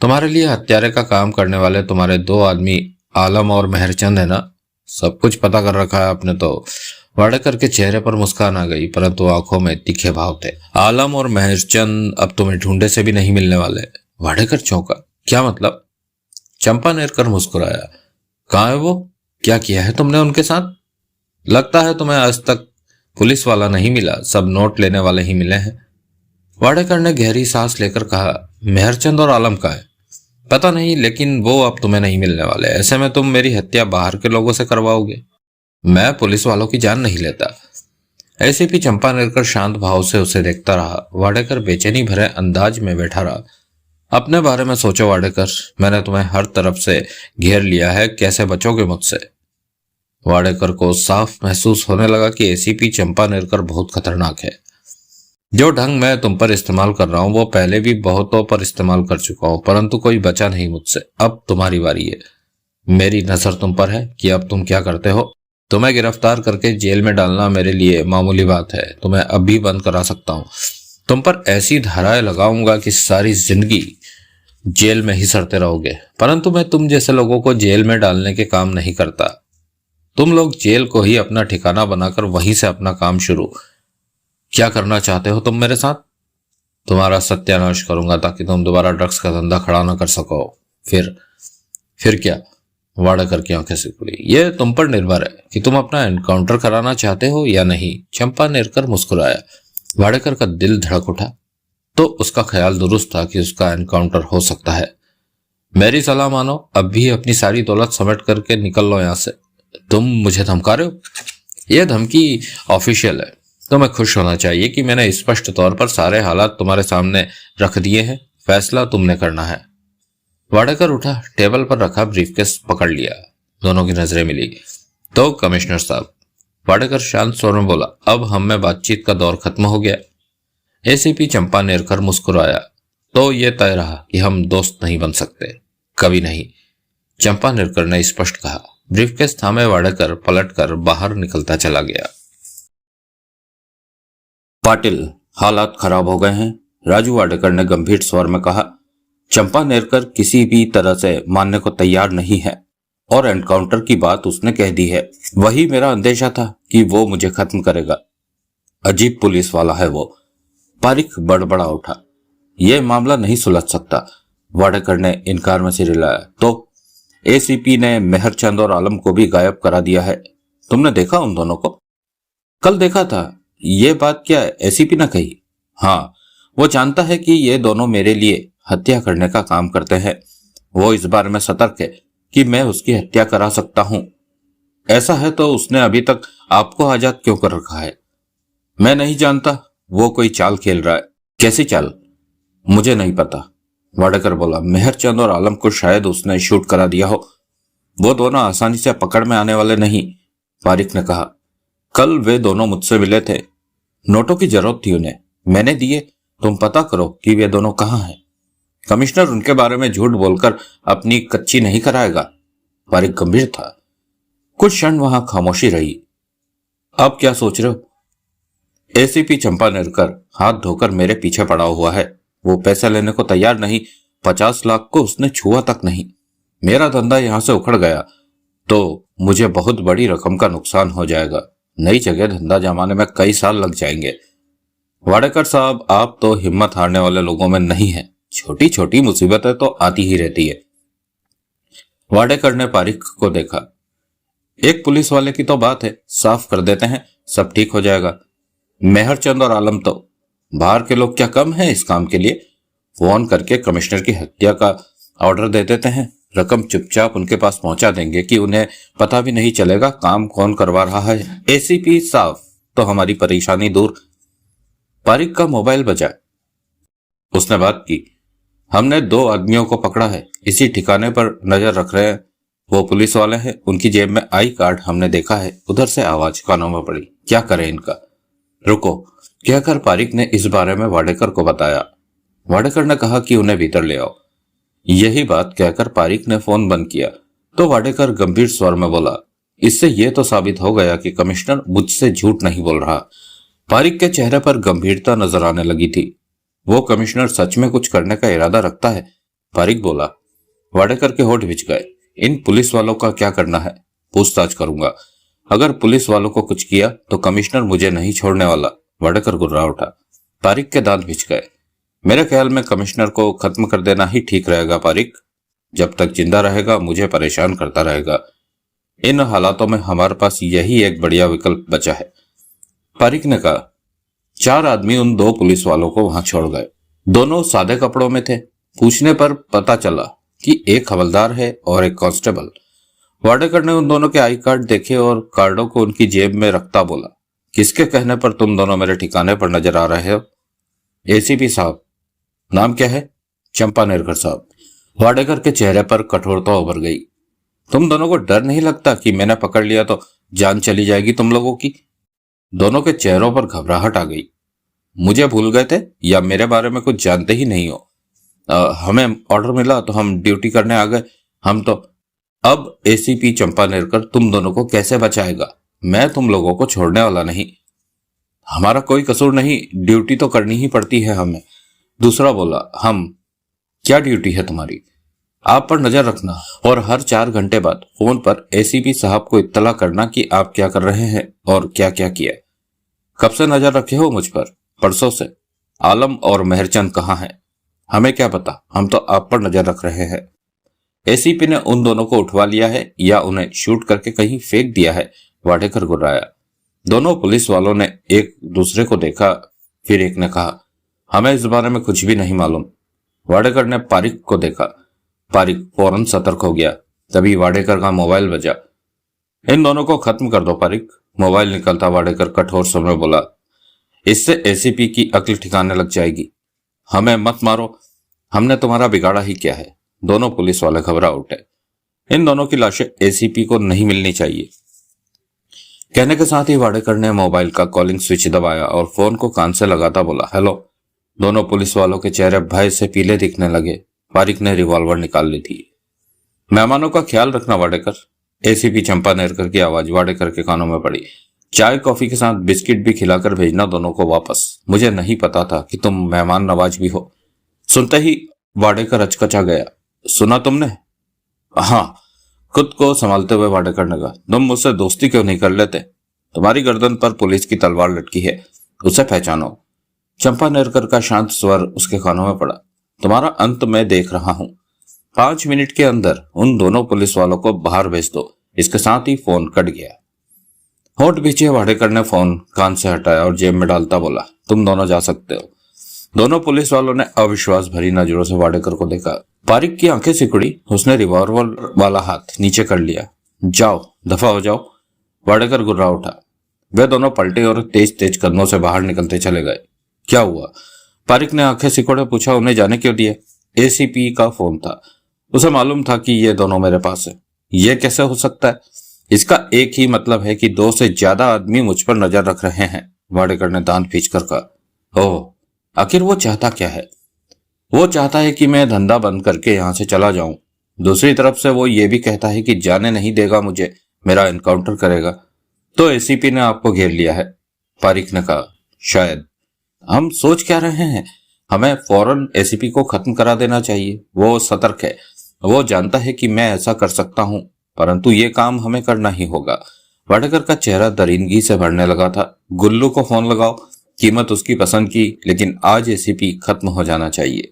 तुम्हारे लिए हत्यारे का काम करने वाले तुम्हारे 2 आदमी आलम और मेहरचंद है ना? सब कुछ पता कर रखा है आपने तो। वाडेकर के चेहरे पर मुस्कान आ गई, परंतु आंखों में तीखे भाव थे। आलम और मेहरचंद अब तुम्हें ढूंढे से भी नहीं मिलने वाले। वाडेकर चौंका, क्या मतलब? चंपा नेरकर मुस्कुराया, कहाँ है वो? क्या किया है तुमने उनके साथ? लगता है तुम्हें आज तक पुलिस वाला नहीं मिला, सब नोट लेने वाले ही मिले हैं। वाडेकर ने गहरी सांस लेकर कहा, मेहरचंद और आलम का है? पता नहीं, लेकिन वो अब तुम्हें नहीं मिलने वाले। ऐसे में तुम मेरी हत्या बाहर के लोगों से करवाओगे। मैं पुलिस वालों की जान नहीं लेता। ऐसे भी चंपा नेरकर शांत भाव से उसे देखता रहा। वाडेकर बेचैनी भरे अंदाज में बैठा रहा। अपने बारे में सोचो वाडेकर, मैंने तुम्हें हर तरफ से घेर लिया है, कैसे बचोगे मुझसे? वाडेकर को साफ महसूस होने लगा कि एसीपी चंपा नेरकर बहुत खतरनाक है। जो ढंग मैं तुम पर इस्तेमाल कर रहा हूं वो पहले भी बहुतों पर इस्तेमाल कर चुका हूं, परंतु कोई बचा नहीं मुझसे। अब तुम्हारी बारी है। मेरी नजर तुम पर है कि अब तुम क्या करते हो। तुम्हें गिरफ्तार करके जेल में डालना मेरे लिए मामूली बात है, तुम्हें अब भी बंद करा सकता हूं। तुम पर ऐसी धाराएं लगाऊंगा कि सारी जिंदगी जेल में ही सड़ते रहोगे, परंतु मैं तुम जैसे लोगों को जेल में डालने के काम नहीं करता। तुम लोग जेल को ही अपना ठिकाना बनाकर वहीं से अपना काम शुरू। क्या करना चाहते हो तुम मेरे साथ? तुम्हारा सत्यानाश करूंगा ताकि तुम दोबारा ड्रग्स का धंधा खड़ा ना कर सको। फिर क्या? वाडेकर की आंखें सिकुड़ गई। ये तुम पर निर्भर है कि तुम अपना एनकाउंटर कराना चाहते हो या नहीं। चंपा नेरकर मुस्कुराया। वाडेकर का दिल धड़क उठा। तो उसका ख्याल दुरुस्त था कि उसका एनकाउंटर हो सकता है। मेरी सलाह मानो, अब भी अपनी सारी दौलत समेट करके निकल लो यहां से। तुम मुझे धमका रहे हो? यह धमकी ऑफिशियल है। तुम्हें खुश होना चाहिए कि मैंने स्पष्ट तौर पर सारे हालात तुम्हारे सामने रख दिए हैं, फैसला तुमने करना है। वाडेकर उठा, टेबल पर रखा ब्रीफकेस पकड़ लिया। दोनों की नजरें मिली। तो कमिश्नर साहब, वाडेकर शांत स्वर में बोला, अब हम में बातचीत का दौर खत्म हो गया। एसीपी चंपा नेरकर मुस्कुराया। तो ये तय रहा कि हम दोस्त नहीं बन सकते, कभी नहीं। चंपा नेरकर ने स्पष्ट कहा। ब्रीफकेस थामे वाडेकर पलटकर बाहर निकलता चला गया। पाटिल, हालात खराब हो गए हैं, राजू वाडेकर ने गंभीर स्वर में कहा। चंपा नेरकर किसी भी तरह से मानने को तैयार नहीं है और एनकाउंटर की बात उसने कह दी है। वही मेरा अंदेशा था कि वो मुझे खत्म करेगा। अजीब पुलिस वाला है वो। पारिक बड़बड़ा उठा। यह मामला नहीं सुलझ सकता। वाडेकर ने इनकार में सिर हिलाया। तो एसीपी ने मेहरचंद और आलम को भी गायब करा दिया है। तुमने देखा उन दोनों को? कल देखा था। ये बात क्या एसीपी ने कही? हाँ, वो जानता है कि ये दोनों मेरे लिए हत्या करने का काम करते हैं। वो इस बारे में सतर्क है कि मैं उसकी हत्या करा सकता हूं। ऐसा है तो उसने अभी तक आपको आजाद क्यों कर रखा है? मैं नहीं जानता। वो कोई चाल खेल रहा है। कैसी चाल? मुझे नहीं पता, वाडेकर बोला। मेहरचंद और आलम को शायद उसने शूट करा दिया हो। वो दोनों आसानी से पकड़ में आने वाले नहीं, पारिक ने कहा। कल वे दोनों मुझसे मिले थे। नोटों की जरूरत थी उन्हें, मैंने दिए। तुम पता करो कि वे दोनों कहाँ हैं। कमिश्नर उनके बारे में झूठ बोलकर अपनी कच्ची नहीं कराएगा। पारिक गंभीर था। कुछ क्षण वहां खामोशी रही। आप क्या सोच रहे हो? एसीपी चंपा नेरकर हाथ धोकर मेरे पीछे पड़ा हुआ है। वो पैसा लेने को तैयार नहीं, 50 लाख को उसने छुआ तक नहीं। मेरा धंधा यहां से उखड़ गया तो मुझे बहुत बड़ी रकम का नुकसान हो जाएगा। नई जगह धंधा जमाने में कई साल लग जाएंगे। वाडेकर साहब, आप तो हिम्मत हारने वाले लोगों में नहीं हैं। छोटी छोटी मुसीबतें तो आती ही रहती है। वाडेकर ने पारिक को देखा। एक पुलिस वाले की तो बात है, साफ कर देते हैं, सब ठीक हो जाएगा। मेहरचंद और आलम तो बाहर के लोग क्या कम है इस काम के लिए? फोन करके कमिश्नर की हत्या का ऑर्डर दे देते हैं, रकम चुपचाप उनके पास पहुंचा देंगे कि उन्हें पता भी नहीं चलेगा काम कौन करवा रहा है। एसीपी साहब, तो हमारी परेशानी दूर। पारिक का मोबाइल बजा। उसने बात की। हमने 2 आदमियों को पकड़ा है, इसी ठिकाने पर नजर रख रहे हैं। वो पुलिस वाले हैं, उनकी जेब में आई कार्ड हमने देखा है। उधर से आवाज कानों में पड़ी। क्या करें इनका? रुको, कहकर पारिक ने इस बारे में वाडेकर को बताया। वाडेकर ने कहा कि उन्हें भीतर ले आओ। यही बात कहकर पारिक ने फोन बंद किया तो वाडेकर गंभीर स्वर में बोला, इससे यह तो साबित हो गया कि कमिश्नर मुझसे झूठ नहीं बोल रहा। पारिक के चेहरे पर गंभीरता नजर आने लगी थी। वो कमिश्नर सच में कुछ करने का इरादा रखता है? पारिक बोला। वाडेकर के होठ भिज गए। इन पुलिस वालों का क्या करना है? पूछताछ करूंगा। अगर पुलिस वालों को कुछ किया तो कमिश्नर मुझे नहीं छोड़ने वाला। वाडेकर गुर्रा उठा। पारिक के दांत भिज गए। मेरे ख्याल में कमिश्नर को खत्म कर देना ही ठीक रहेगा पारिक। जब तक जिंदा रहेगा मुझे परेशान करता रहेगा। इन हालातों में हमारे पास यही एक बढ़िया विकल्प बचा है। पारिक ने कहा। 4 आदमी उन 2 पुलिस वालों को वहां छोड़ गए। दोनों सादे कपड़ों में थे। पूछने पर पता चला कि एक हवलदार है और एक कांस्टेबल। वाडेकर ने उन दोनों के आई कार्ड देखे और कार्डों को उनकी जेब में रखता बोला, किसके कहने पर तुम दोनों मेरे ठिकाने पर नजर आ रहे हो? एसीपी साहब। नाम क्या है? चंपा नेरकर साहब। वाडेकर के चेहरे पर कठोरता उभर गई। तुम दोनों को डर नहीं लगता कि मैंने पकड़ लिया तो जान चली जाएगी तुम लोगों की? दोनों के चेहरों पर घबराहट आ गई। मुझे भूल गए थे या मेरे बारे में कुछ जानते ही नहीं हो? हमें ऑर्डर मिला तो हम ड्यूटी करने आ गए। हम तो अब एसीपी चंपा नेरकर तुम दोनों को कैसे बचाएगा? मैं तुम लोगों को छोड़ने वाला नहीं। हमारा कोई कसूर नहीं, ड्यूटी तो करनी ही पड़ती है हमें। दूसरा बोला। हम? क्या ड्यूटी है तुम्हारी? आप पर नजर रखना और हर 4 घंटे बाद फोन पर एसीपी साहब को इत्तला करना कि आप क्या कर रहे हैं और क्या क्या किया। कब से नजर रखे हो मुझ पर? परसों से। आलम और मेहरचंद कहाँ हैं? हमें क्या पता, हम तो आप पर नजर रख रहे हैं। एसीपी ने उन दोनों को उठवा लिया है या उन्हें शूट करके कहीं फेंक दिया है? वाडेकर गुर्राया। दोनों पुलिस वालों ने एक दूसरे को देखा। फिर एक ने कहा, हमें इस बारे में कुछ भी नहीं मालूम। वाडेकर ने पारिक को देखा। पारिक फौरन सतर्क हो गया। तभी वाडेकर का मोबाइल बजा। इन दोनों को खत्म कर दो पारिक। मोबाइल निकलता वाडेकर कठोर स्वर में बोला, इससे एसीपी की अक्ल ठिकाने लग जाएगी। हमें मत मारो, हमने तुम्हारा बिगाड़ा ही क्या है? दोनों पुलिस वाले घबरा उठे। इन दोनों की लाशें एसीपी को नहीं मिलनी चाहिए। कहने के साथ ही वाडेकर ने मोबाइल का कॉलिंग स्विच दबाया और फोन को कान से लगाता बोला, हेलो। दोनों पुलिस वालों के चेहरे भय से पीले दिखने लगे। पारिक ने रिवॉल्वर निकाल ली थी। मेहमानों का ख्याल रखना वाडेकर। एसीपी चंपा नेरकर की आवाज वाडेकर के कानों में पड़ी। चाय कॉफी के साथ बिस्किट भी खिलाकर भेजना दोनों को वापस। मुझे नहीं पता था कि तुम मेहमान नवाज भी हो। सुनते ही वाडेकर अचकचा गया। सुना तुमने? हाँ। खुद को संभालते हुए वाडेकर ने कहा, तुम मुझसे दोस्ती क्यों नहीं कर लेते? तुम्हारी गर्दन पर पुलिस की तलवार लटकी है, उसे पहचानो। चंपा नेरकर का शांत स्वर उसके कानों में पड़ा। तुम्हारा अंत मैं देख रहा हूं। 5 मिनट के अंदर उन दोनों पुलिस वालों को बाहर भेज दो। इसके साथ ही फोन कट गया। होठ पीछे वाडेकर ने फोन कान से हटाया और जेब में डालता बोला, तुम दोनों जा सकते हो। दोनों पुलिस वालों ने अविश्वास भरी नजरों से वाडेकर को देखा। पारिक की आंखें सिकुड़ी। उसने रिवॉल्वर वाला हाथ नीचे कर लिया। जाओ, दफा हो जाओ। वाडेकर गुर्रा उठा। वे दोनों पलटे और तेज तेज कदमों से बाहर निकलते चले गए। क्या हुआ? पारिक ने आंखें सिकोड़े पूछा, उन्हें जाने क्यों दिए? एसीपी का फोन था। उसे मालूम था कि ये दोनों मेरे पास है। ये कैसे हो सकता है? इसका एक ही मतलब है कि 2 से ज्यादा आदमी मुझ पर नजर रख रहे हैं। वाडेकर ने दांत खींचकर कहा। ओह, आखिर वो चाहता क्या है? वो चाहता है कि मैं धंधा बंद करके यहाँ से चला जाऊं। दूसरी तरफ से वो ये भी कहता है कि जाने नहीं देगा मुझे, मेरा एनकाउंटर करेगा। तो एसीपी ने आपको घेर लिया है, पारिक ने कहा। शायद। हम सोच क्या रहे हैं? हमें फौरन एसीपी को खत्म करा देना चाहिए। वो सतर्क है, वो जानता है कि मैं ऐसा कर सकता हूं, परंतु ये काम हमें करना ही होगा। वाडेकर का चेहरा दरीनगी से भरने लगा था। गुल्लू को फोन लगाओ, कीमत उसकी पसंद की, लेकिन आज एसीपी खत्म हो जाना चाहिए।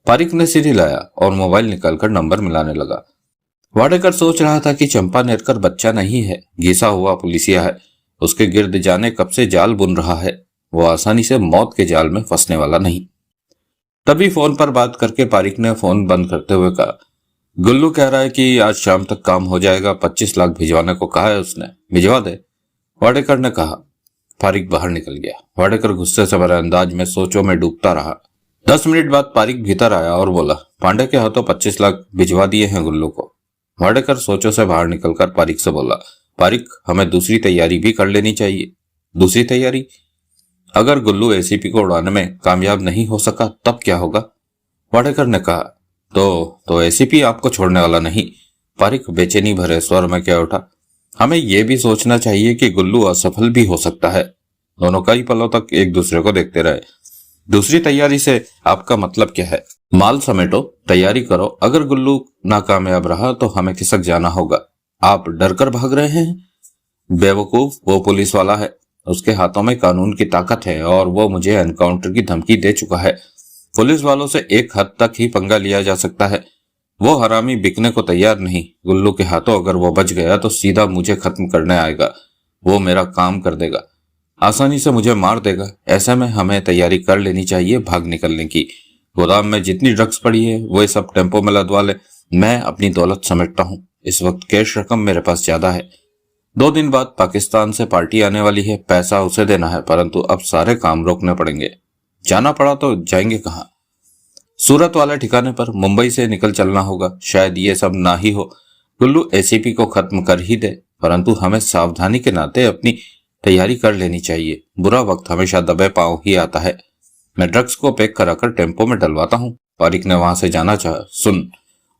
पारिक ने सिर हिलाया और मोबाइल निकालकर नंबर मिलाने लगा। वाडेकर सोच रहा था कि चंपा नेरकर बच्चा नहीं है, घिसा हुआ पुलिसिया है। उसके गिर्द जाने कब से जाल बुन रहा है। वो आसानी से मौत के जाल में फंसने वाला नहीं। तभी फोन पर बात करके पारिक ने फोन बंद करते हुए कहा, गुल्लू कह रहा है कि आज शाम तक काम हो जाएगा। 25 लाख भिजवाने को कहा है उसने, भिजवा दे, वाडेकर ने कहा। पारिक बाहर निकल गया। वाडेकर गुस्से से भरे अंदाज में सोचों में डूबता रहा। 10 मिनट बाद पारिक भीतर आया और बोला, पांडे के हाथों 25 लाख भिजवा दिए हैं गुल्लू को। वाडेकर सोचों से बाहर निकलकर पारिक से बोला, पारिक, हमें दूसरी तैयारी भी कर लेनी चाहिए। दूसरी तैयारी? अगर गुल्लू एसीपी को उड़ाने में कामयाब नहीं हो सका तब क्या होगा? वाडेकर ने कहा। तो एसीपी आपको छोड़ने वाला नहीं। पारिक बेचैनी भरे स्वर में कह उठा, हमें यह भी सोचना चाहिए कि गुल्लू असफल भी हो सकता है। दोनों कई पलों तक एक दूसरे को देखते रहे। दूसरी तैयारी से आपका मतलब क्या है? माल समेटो, तैयारी करो। अगर गुल्लू नाकामयाब रहा तो हमें खिसक जाना होगा। आप डर कर भाग रहे हैं? बेवकूफ, वो पुलिस वाला है, उसके हाथों में कानून की ताकत है और वो मुझे एनकाउंटर की धमकी दे चुका है। पुलिस वालों से एक हद तक ही पंगा लिया जा सकता है। वो हरामी बिकने को तैयार नहीं। गुल्लू के हाथों अगर वो बच गया तो सीधा मुझे खत्म करने आएगा। वो मेरा काम कर देगा, आसानी से मुझे मार देगा। ऐसे में हमें तैयारी कर लेनी चाहिए भाग निकलने की। गोदाम में जितनी ड्रग्स पड़ी है वो सब टेम्पो में लदवा ले। मैं अपनी दौलत समेटता हूँ। इस वक्त कैश रकम मेरे पास ज्यादा है। 2 दिन बाद पाकिस्तान से पार्टी आने वाली है, पैसा उसे देना है, परंतु अब सारे काम रोकने पड़ेंगे। जाना पड़ा तो जाएंगे कहाँ? सूरत वाले ठिकाने पर। मुंबई से निकल चलना होगा। शायद ये सब ना ही हो, गुल्लू एसीपी को खत्म कर ही दे, परंतु हमें सावधानी के नाते अपनी तैयारी कर लेनी चाहिए। बुरा वक्त हमेशा दबे पांव ही आता है। मैं ड्रग्स को पैक कराकर टेम्पो में डलवाता हूँ। पारिक ने वहां से जाना चाहा। सुन,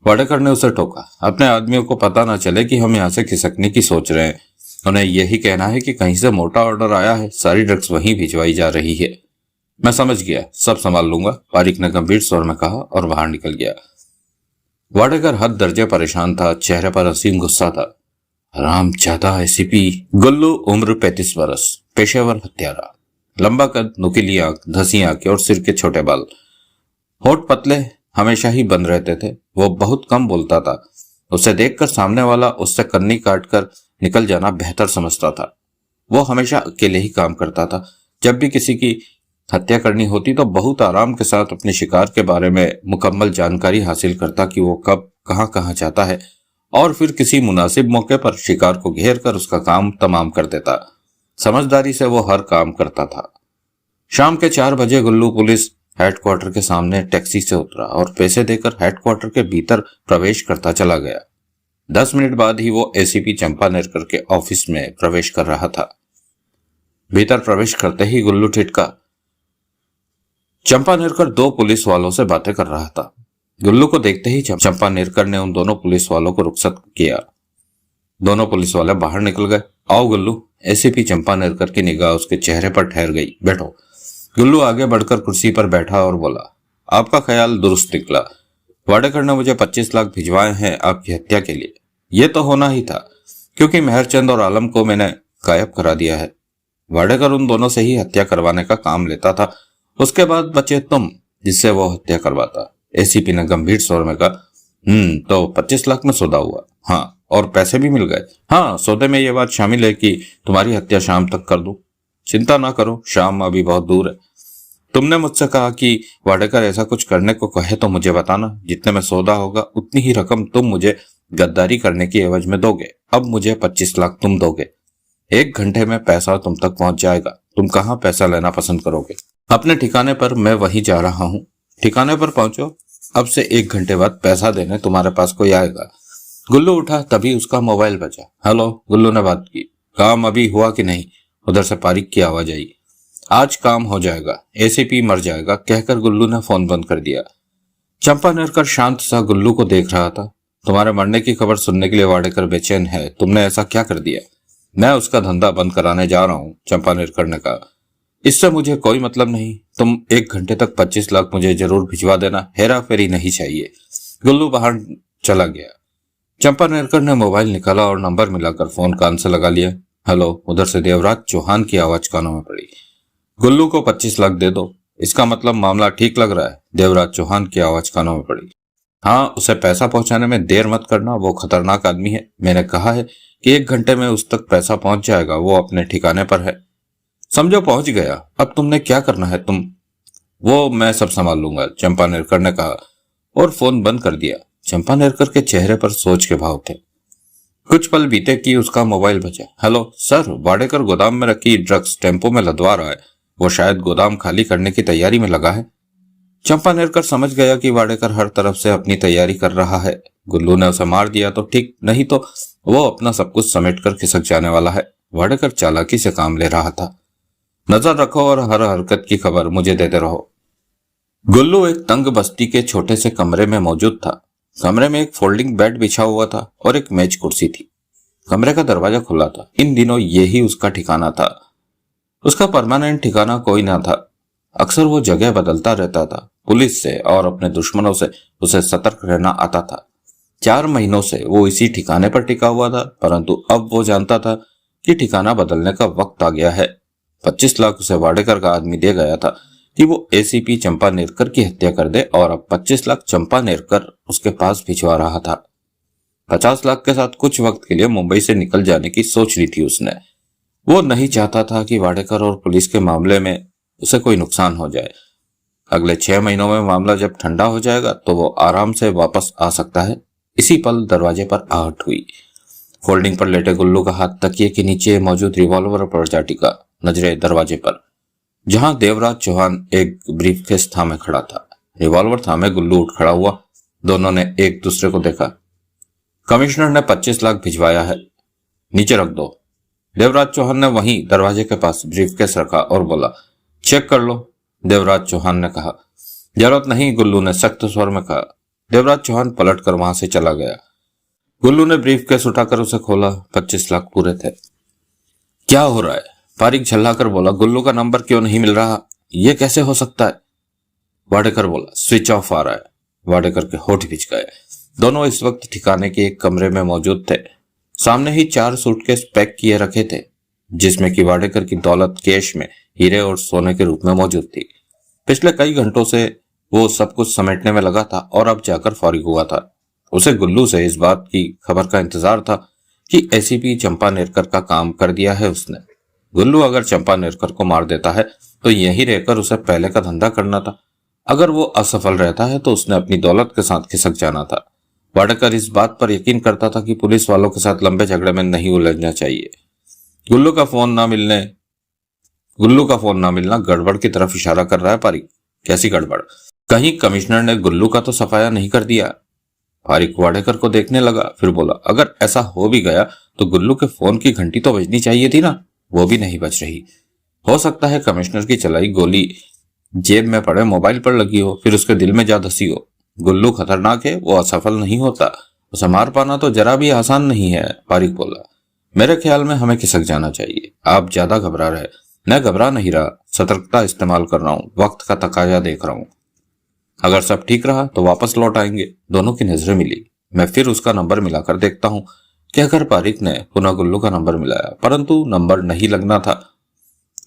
वाडेकर ने उसे टोका, अपने आदमियों को पता ना चले कि हम यहाँ से खिसकने की सोच रहे हैं। उन्हें यही कहना है कि कहीं से मोटा ऑर्डर आया है, सारी ड्रग्स वहीं भिजवाई जा रही है। मैं समझ गया, सब संभाल लूंगा, पारिक ने गंभीर स्वर में कहा और बाहर निकल गया। वाडेकर हद दर्जे परेशान था, चेहरे पर असीम गुस्सा था। हरामजादा एसीपी। गुल्लू उम्र 35 वर्ष, पेशेवर हत्यारा, लंबा कद, नुकीली आंख, धसी आंखें और सिर के छोटे बाल। होठ पतले हमेशा ही बंद रहते थे। वो बहुत कम बोलता था। उसे देखकर सामने वाला उससे कन्नी काटकर निकल जाना बेहतर समझता था। वो हमेशा अकेले ही काम करता था। जब भी किसी की हत्या करनी होती तो बहुत आराम के साथ अपने शिकार के बारे में मुकम्मल जानकारी हासिल करता कि वो कब कहां कहां जाता है, और फिर किसी मुनासिब मौके पर शिकार को घेर कर उसका काम तमाम कर देता। समझदारी से वो हर काम करता था। शाम के 4 बजे गुल्लू पुलिस हेडक्वार्टर के सामने टैक्सी से उतरा और पैसे देकर हेडक्वार्टर के भीतर प्रवेश करता चला गया। 10 मिनट बाद ही वो एसीपी चंपा नेरकर के ऑफिस में प्रवेश कर रहा था। भीतर प्रवेश करते ही गुल्लू ठिठका। चंपा नेरकर 2 पुलिस वालों से बातें कर रहा था। गुल्लू को देखते ही चंपा नेरकर ने उन दोनों पुलिस वालों को रुखसत किया। दोनों पुलिस वाले बाहर निकल गए। आओ गुल्लू। एसीपी चंपा नेरकर की निगाह उसके चेहरे पर ठहर गई। बैठो। गुल्लू आगे बढ़कर कुर्सी पर बैठा और बोला, आपका ख्याल दुरुस्त निकला। वाडेकर ने मुझे 25 लाख भिजवाए हैं आपकी हत्या के लिए। यह तो होना ही था, क्योंकि मेहरचंद और आलम को मैंने गायब करा दिया है। वाडेकर उन दोनों से ही हत्या करवाने का काम लेता था। उसके बाद बचे तुम, जिससे वो हत्या करवाता। एसीपी ने गंभीर स्वर में कहा, तो 25 लाख में सौदा हुआ? हाँ, और पैसे भी मिल गए। हाँ, सौदे में यह बात शामिल है कि तुम्हारी हत्या शाम तक कर दूं। चिंता ना करो, शाम अभी बहुत दूर है। तुमने मुझसे कहा कि वाडेकर ऐसा कुछ करने को कहे तो मुझे बताना। जितने में सौदा होगा उतनी ही रकम तुम मुझे गद्दारी करने की एवज में दोगे। अब मुझे 25 लाख तुम दोगे। 1 घंटे में पैसा तुम तक पहुंच जाएगा। तुम कहाँ पैसा लेना पसंद करोगे? अपने ठिकाने पर। मैं वहीं जा रहा हूँ। ठिकाने पर पहुंचो। अब से 1 घंटे बाद पैसा देने तुम्हारे पास कोई आएगा। गुल्लू उठा, तभी उसका मोबाइल बजा। हेलो, गुल्लू ने बात की। काम अभी हुआ कि नहीं? उधर से पारिक की आवाज आई। आज काम हो जाएगा, एसीपी मर जाएगा, कहकर गुल्लू ने फोन बंद कर दिया। चंपा नेरकर शांत सा गुल्लू को देख रहा था। तुम्हारे मरने की खबर सुनने के लिए वाडेकर बेचैन है। तुमने ऐसा क्या कर दिया? मैं उसका धंधा बंद कराने जा रहा हूँ, चंपा नेरकर ने कहा। इससे मुझे कोई मतलब नहीं। तुम 1 घंटे तक 25 लाख मुझे जरूर भिजवा देना। हेरा फेरी नहीं चाहिए। गुल्लू बाहर चला गया। चंपा नेरकर ने मोबाइल निकाला और नंबर मिलाकर फोन कान से लगा लिया। हेलो। उधर से देवराज चौहान की आवाज कानों में पड़ी। गुल्लू को 25 लाख दे दो। इसका मतलब मामला ठीक लग रहा है। देवराज चौहान की आवाज कानों में पड़ी। हाँ, उसे पैसा पहुंचाने में देर मत करना। वो खतरनाक आदमी है। मैंने कहा है कि 1 घंटे में उस तक पैसा पहुंच जाएगा। वो अपने ठिकाने पर है। समझो पहुंच गया। अब तुमने क्या करना है? वो मैं सब संभाल लूंगा, चंपा नेरकर ने कहा और फोन बंद कर दिया। चंपा नेरकर के चेहरे पर सोच के भाव थे। कुछ पल बीते कि उसका मोबाइल बजा। हेलो सर, वाडेकर गोदाम में रखी ड्रग्स टेम्पो में लदवा रहा है। वो शायद गोदाम खाली करने की तैयारी में लगा है। चंपा नेरकर समझ गया कि वाडेकर हर तरफ से अपनी तैयारी कर रहा है। गुल्लू ने उसे मार दिया तो ठीक, नहीं तो वो अपना सब कुछ समेट कर खिसक जाने वाला है। वाडेकर चालाकी से काम ले रहा था। नजर रखो और हर हरकत की खबर मुझे देते रहो। गुल्लू एक तंग बस्ती के छोटे से कमरे में मौजूद था। कमरे में एक फोल्डिंग बेड बिछा हुआ था और एक मेज कुर्सी थी। कमरे का दरवाजा खुला था। इन दिनों यही उसका ठिकाना था। उसका परमानेंट ठिकाना कोई ना था। अक्सर वो जगह बदलता रहता था। पुलिस से और अपने दुश्मनों से उसे सतर्क रहना आता था। 4 महीनों से वो इसी ठिकाने पर टिका हुआ था, परंतु अब वो जानता था कि ठिकाना बदलने का वक्त आ गया है। 25 लाख उसे वाडेकर का आदमी दे गया था कि वो एसीपी चंपा नेरकर की हत्या कर दे और अब 25 लाख चंपा नेरकर उसके पास भिजवा रहा था। 50 लाख के साथ कुछ वक्त के लिए मुंबई से निकल जाने की सोच ली थी उसने। वो नहीं चाहता था कि वाडेकर और पुलिस के मामले में उसे कोई नुकसान हो जाए। अगले 6 महीनों में मामला जब ठंडा हो जाएगा तो वो आराम से वापस आ सकता है। इसी पल दरवाजे पर आहट हुई। फोल्डिंग पर लेटे गुल्लू का हाथ तकिए के नीचे मौजूद रिवॉल्वर पर जा टिका। नजरें दरवाजे पर, जहां देवराज चौहान एक ब्रीफकेस थामे खड़ा था। रिवॉल्वर थामे गुल्लू उठ खड़ा हुआ। दोनों ने एक दूसरे को देखा। कमिश्नर ने 25 लाख भिजवाया है, नीचे रख दो। देवराज चौहान ने वहीं दरवाजे के पास ब्रीफकेस रखा और बोला, चेक कर लो। देवराज चौहान ने कहा। जरूरत नहीं, गुल्लू ने सख्त स्वर में कहा। देवराज चौहान पलट कर वहां से चला गया। गुल्लू ने ब्रीफकेस उठाकर उसे खोला। 25 लाख पूरे थे। क्या हो रहा है? पारिक झल्लाकर बोला। गुल्लू का नंबर क्यों नहीं मिल रहा? यह कैसे हो सकता है? वाडेकर बोला। स्विच ऑफ आ रहा है। वाडेकर के होठ भींच गए। दोनों इस वक्त ठिकाने के एक कमरे में मौजूद थे। सामने ही 4 सूटकेस पैक किए रखे थे, जिसमें कि वाडेकर की दौलत कैश में हीरे और सोने के रूप में मौजूद थी। पिछले कई घंटों से वो सब कुछ समेटने में लगा था और अब जाकर फारिग हुआ था। उसे गुल्लू से इस बात की खबर का इंतजार था कि एसीपी चंपा नेरकर का काम कर दिया है उसने। गुल्लू अगर चंपा नेरकर को मार देता है तो यहीं रहकर उसे पहले का धंधा करना था। अगर वो असफल रहता है तो उसने अपनी दौलत के साथ खिसक जाना था। वाडेकर इस बात पर यकीन करता था कि पुलिस वालों के साथ लंबे झगड़े में नहीं उलझना चाहिए। गुल्लू का फोन ना मिलना गड़बड़ की तरफ इशारा कर रहा है। पारिक, कैसी गड़बड़? कहीं कमिश्नर ने गुल्लू का तो सफाया नहीं कर दिया? पारिक वाडेकर को देखने लगा, फिर बोला, अगर ऐसा हो भी गया तो गुल्लू के फोन की घंटी तो बजनी चाहिए थी ना। वो भी नहीं बज रही। हो सकता है कमिश्नर की चलाई गोली जेब में पड़े मोबाइल पर लगी हो, फिर उसके दिल में जा धसी हो। गुल्लू खतरनाक है, वो असफल नहीं होता। उसे मार पाना तो जरा भी आसान नहीं है। पारिक बोला। मेरे ख्याल में हमें खिसक जाना चाहिए। आप ज्यादा घबरा रहे। मैं घबरा नहीं रहा, सतर्कता इस्तेमाल कर रहा हूँ। वक्त का तकाजा देख रहा हूँ। अगर सब ठीक रहा तो वापस लौट आएंगे। दोनों की नजरें मिली। मैं फिर उसका नंबर मिलाकर देखता हूँ। कहकर पारिक ने पुनः गुल्लू का नंबर मिलाया, परंतु नंबर नहीं लगना था।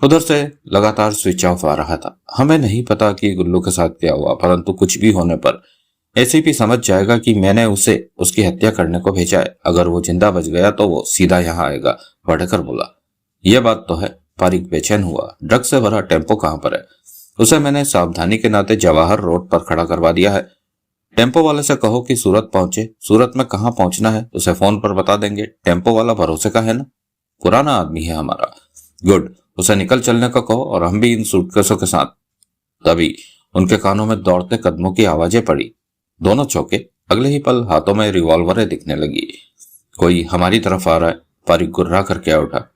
उधर से लगातार स्विच ऑफ आ रहा था। हमें नहीं पता कि गुल्लू के साथ क्या हुआ, परंतु कुछ भी होने पर एसीपी समझ जाएगा कि मैंने उसे उसकी हत्या करने को भेजा है। अगर वो जिंदा बच गया तो वो सीधा यहाँ आएगा। वाडेकर बोला। यह बात तो है। पारिक बेचैन हुआ। ड्रग से भरा टेम्पो कहाँ पर है? उसे मैंने सावधानी के नाते जवाहर रोड पर खड़ा करवा दिया है। टेम्पो वाले से कहो कि सूरत पहुंचे। सूरत में कहाँ पहुंचना है उसे फोन पर बता देंगे। टेम्पो वाला भरोसे का है ना, पुराना आदमी है हमारा। गुड, उसे निकल चलने का कहो और हम भी इन सूटकेसों के साथ। तभी उनके कानों में दौड़ते कदमों की आवाजें पड़ी। दोनों चौके। अगले ही पल हाथों में रिवॉल्वरें दिखने लगी। कोई हमारी तरफ आ रहा है। पारिक गुर्रा करके उठा।